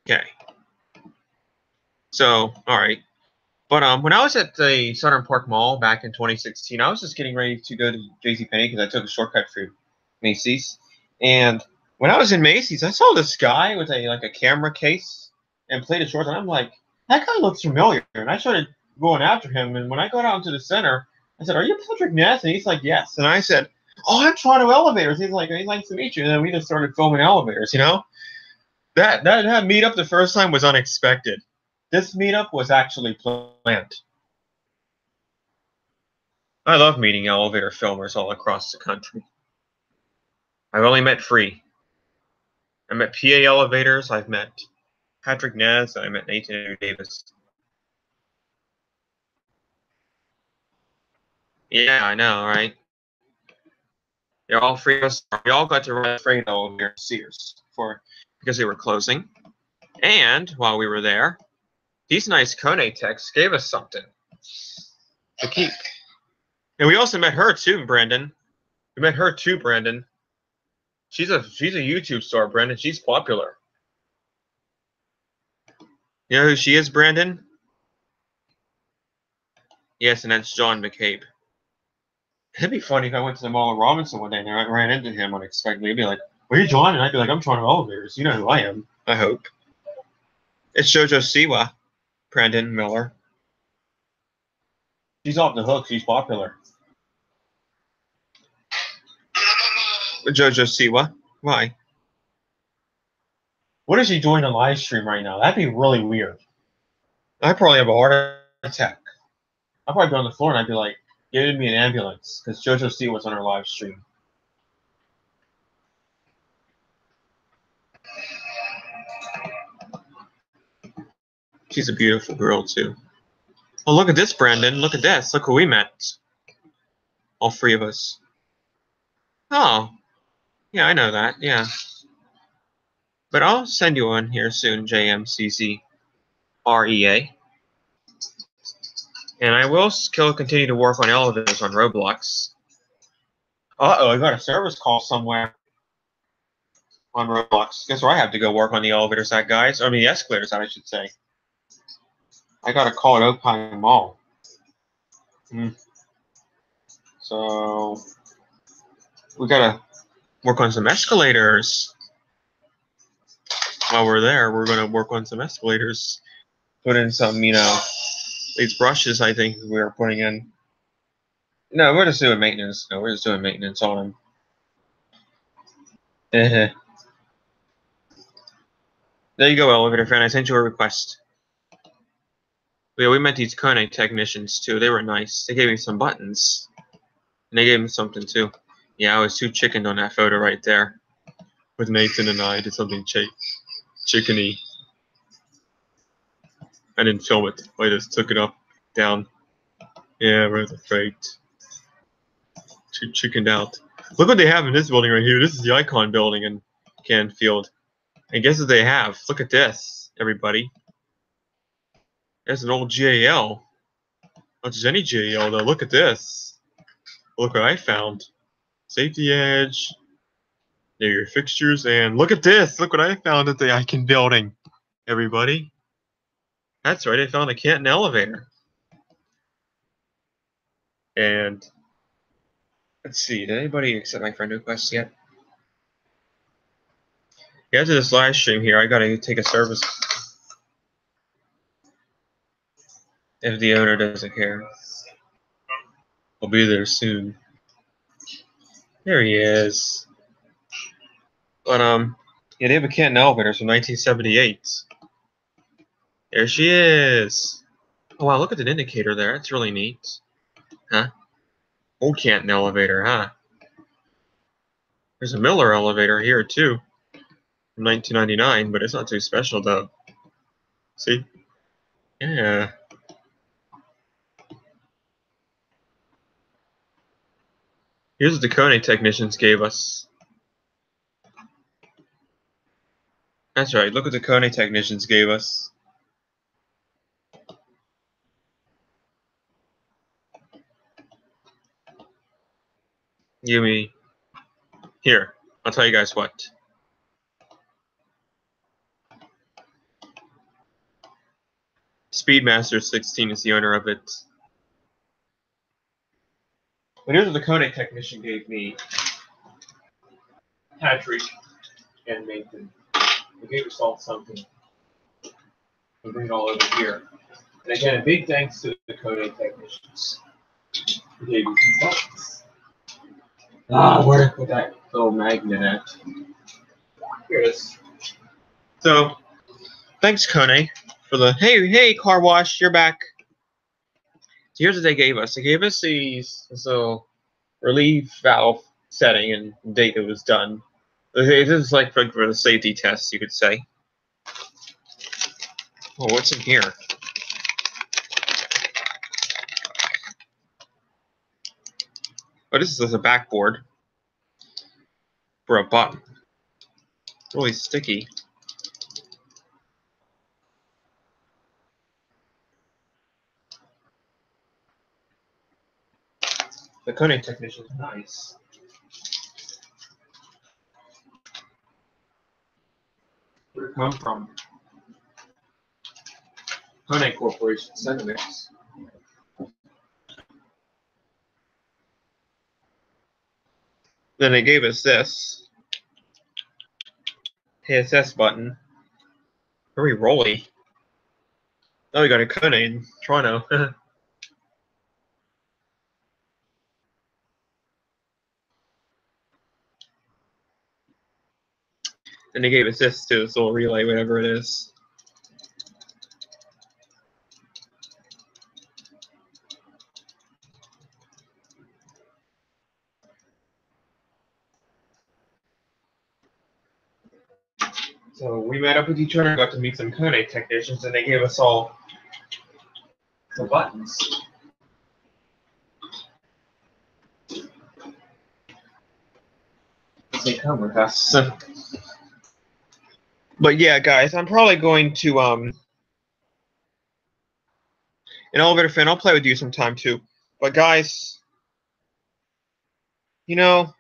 Okay. So, all right. But when I was at the Southern Park Mall back in 2016, I was just getting ready to go to JCPenney because I took a shortcut through Macy's. And when I was in Macy's, I saw this guy with a camera case and played his shorts, and I'm like, that guy looks familiar. And I started going after him. And when I got out into the center, I said, "Are you Patrick Ness?" And he's like, "Yes." And I said, "Oh, I'm Toronto Elevators." He's like, "He's nice to meet you." And then we just started filming elevators. You know, that meetup the first time was unexpected. This meetup was actually planned. I love meeting elevator filmers all across the country. I've only met 3. I met PA Elevators, I've met Patrick Ness, and I met Nathan Andrew Davis. Yeah, I know, right? They're all 3 of us. We all got to run a freight elevator at Sears because they were closing. And while we were there, these nice Kone techs gave us something to keep. And we also met her too, Brandon. We met her too, Brandon. She's a YouTube star, Brandon. She's popular. You know who she is, Brandon? Yes, and that's John McCabe. It'd be funny if I went to the Mall of Robinson one day and I ran into him unexpectedly. He'd be like, "Where are you, John?" And I'd be like, "I'm Toronto Elevators. You know who I am, I hope." It's JoJo Siwa, Brandon Miller. She's off the hook. She's popular. JoJo Siwa. Why? What is she doing a live stream right now? That'd be really weird. I'd probably have a heart attack. I'd probably be on the floor and I'd be like, "Give me an ambulance," because JoJo Siwa's on her live stream. She's a beautiful girl, too. Oh, look at this, Brandon. Look at this. Look who we met. All 3 of us. Oh. Yeah, I know that. Yeah. But I'll send you one here soon, JMCCREA. And I will still continue to work on elevators on Roblox. Uh-oh, I got a service call somewhere on Roblox. Guess where I have to go work on the elevators at, guys? I mean, the escalators, I should say. I got a call at Oakpine Mall. So, we gotta work on some escalators. While we're there, we're gonna work on some escalators. Put in some, these brushes I think we are putting in. No, we're just doing maintenance. No, we're just doing maintenance on them. There you go, elevator fan. I sent you a request. Yeah, we met these Kone technicians too. They were nice. They gave me some buttons. And they gave me something too. Yeah, I was too chickened on that photo right there. With Nathan and I did something chickeny. I didn't film it. I just took it up, down. Yeah, right at the freight. Too chickened out. Look what they have in this building right here. This is the Icon building in Canfield. And guess what they have? Look at this, everybody. There's an old GAL. Not just any GAL, though. Look at this. Look what I found. Safety edge. There are your fixtures. And look at this. Look what I found at the Icon building, everybody. That's right. I found a Canton elevator. And let's see. Did anybody accept my friend request yet? Yeah, after this live stream here, I gotta take a service. If the owner doesn't care, I'll be there soon. There he is. But yeah, they have a Canton elevator from 1978. There she is. Oh wow, look at the indicator there. That's really neat. Huh? Old Canton elevator, huh? There's a Miller elevator here too. From 1999, but it's not too special though. See? Yeah. Here's what the Kone technicians gave us. That's right, look what the Kone technicians gave us. Give me Here, I'll tell you guys what. Speedmaster 16 is the owner of it. But here's what the Kone technician gave me. Patrick and Nathan. They gave us all something. We'll bring it all over here. And again, a big thanks to the Kone technicians. They gave me some buttons. Where did I put that little magnet at? Here it is. So, thanks, Kone, for the hey car wash, you're back. So here's what they gave us. They gave us this little relief valve setting and date it was done. This is like for the safety test, you could say. Oh, what's in here? Oh, this is a backboard for a button. Really sticky. The Kone technician is nice. Where did it come from? Kone Corporation sent this. Then they gave us this KSS button. Very rolly. Oh, we got a Kone in Toronto. And they gave us this too, this little relay, whatever it is. So we met up with each other, got to meet some Kone technicians, and they gave us all the buttons. They come with us. But yeah, guys, I'm probably going to an elevator fan. I'll play with you sometime too. But guys, you know,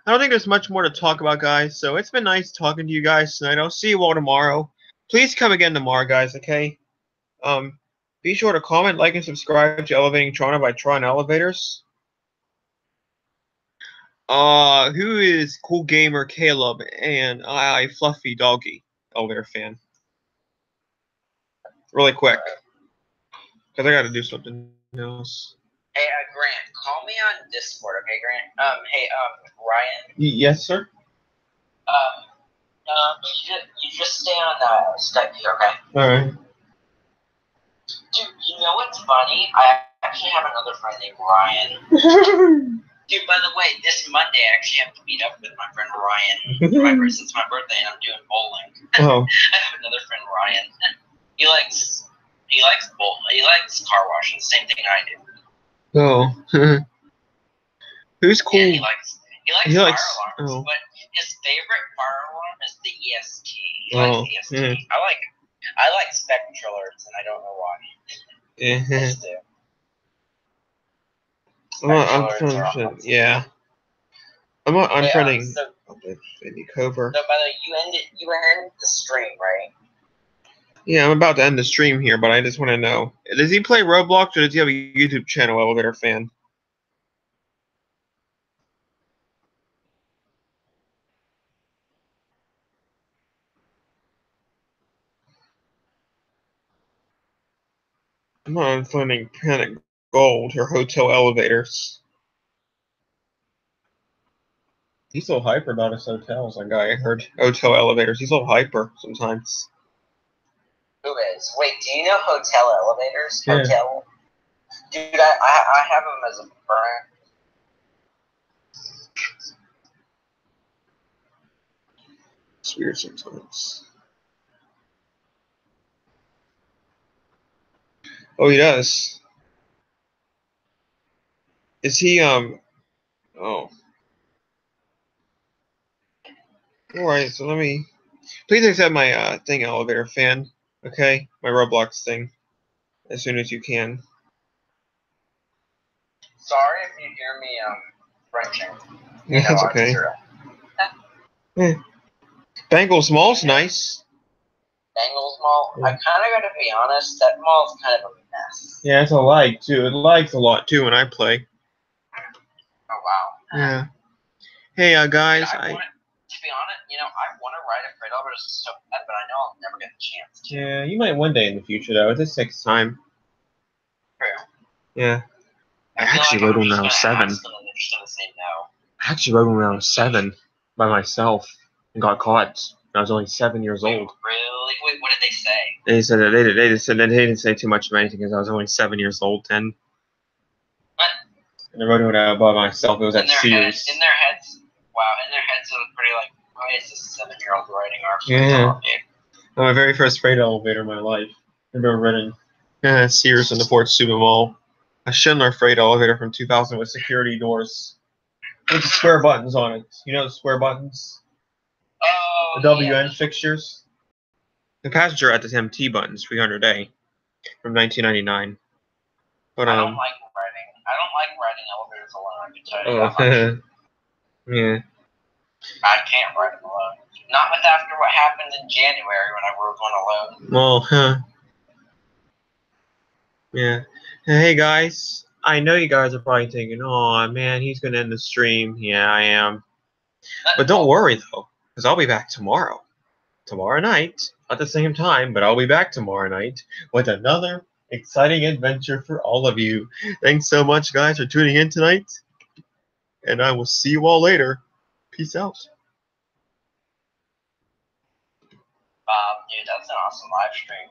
I don't think there's much more to talk about, guys. So it's been nice talking to you guys tonight. I'll see you all tomorrow. Please come again tomorrow, guys. Okay. Be sure to comment, like, and subscribe to Elevating Toronto by Tron Elevators. Who is Cool Gamer Caleb and I Fluffy Doggy Elevator fan? Really quick, because I got to do something else. Hey, Grant, call me on Discord, okay, Grant? Hey, Ryan. Yes, sir. You just stay on Skype here, okay? All right. Dude, you know what's funny? I actually have another friend named Ryan. Dude, by the way, this Monday I actually have to meet up with my friend Ryan. It's my birthday and I'm doing bowling. Oh. I have another friend Ryan. He likes car washing, same thing I do. Oh. Who's cool? Yeah, he likes fire alarms, oh. but his favorite fire alarm is the EST. He Oh, likes the EST. I like spectral alerts, and I don't know why. Yeah. Just do. I'm trying to, yeah. I'm unfriending Andy Cover. So, by the way, you ended the stream, right? Yeah, I'm about to end the stream here, but I just want to know: does he play Roblox or does he have a YouTube channel, Elevator Fan? I'm not unfriending Planet Gold or Hotel Elevators. He's so hyper about his hotels. That guy I heard Hotel Elevators. He's a little hyper sometimes. Who is? Wait, do you know Hotel Elevators? Yeah. Hotel? Dude, I have them as a burner. It's weird sometimes. Oh, he does. Is he, oh. Alright, so let me... Please accept my, thing, Elevator Fan. Okay? My Roblox thing. As soon as you can. Sorry if you hear me, Frenching. Yeah, that's okay. Bengals Mall's nice. Bengals Mall. I kind of gotta be honest. That mall's kind of a mess. Yeah, it's a lag too. It lags a lot too when I play. Oh wow. Yeah. Hey, guys. To be honest, I want to ride a freight elevator so bad, but I know I'll never get the chance to. Yeah, you might one day in the future though. It just takes time. True. Yeah. I feel actually like rode I'm one when I was just gonna 7. ask them and they're just gonna say no. I actually rode one when I was 7 by myself and got caught. I was only 7 years old. Really? Wait, what did they say? They said that they just said that they didn't say too much of anything because I was only 7 years old, 10. What? And I rode one by myself. It was at Sears. In their heads, it was pretty like, why is this 7-year-old riding our freight Yeah. elevator? My very first freight elevator in my life. I remember running Sears in the Fort Suba Mall. A Schindler freight elevator from 2000 with security doors. With the square buttons on it. You know the square buttons? Oh, The WN fixtures. The passenger at the MT buttons, 300A, from 1999. But I don't like riding elevators alone. I can tell you that much. Yeah. I can't ride them alone. Not with after what happened in January when I rode one alone. Well, yeah. Hey guys, I know you guys are probably thinking, "Oh man, he's gonna end the stream." Yeah, I am. But don't worry though, because I'll be back tomorrow night at the same time. But I'll be back tomorrow night with another exciting adventure for all of you. Thanks so much, guys, for tuning in tonight, and I will see you all later. Peace out. Dude, that's an awesome live stream.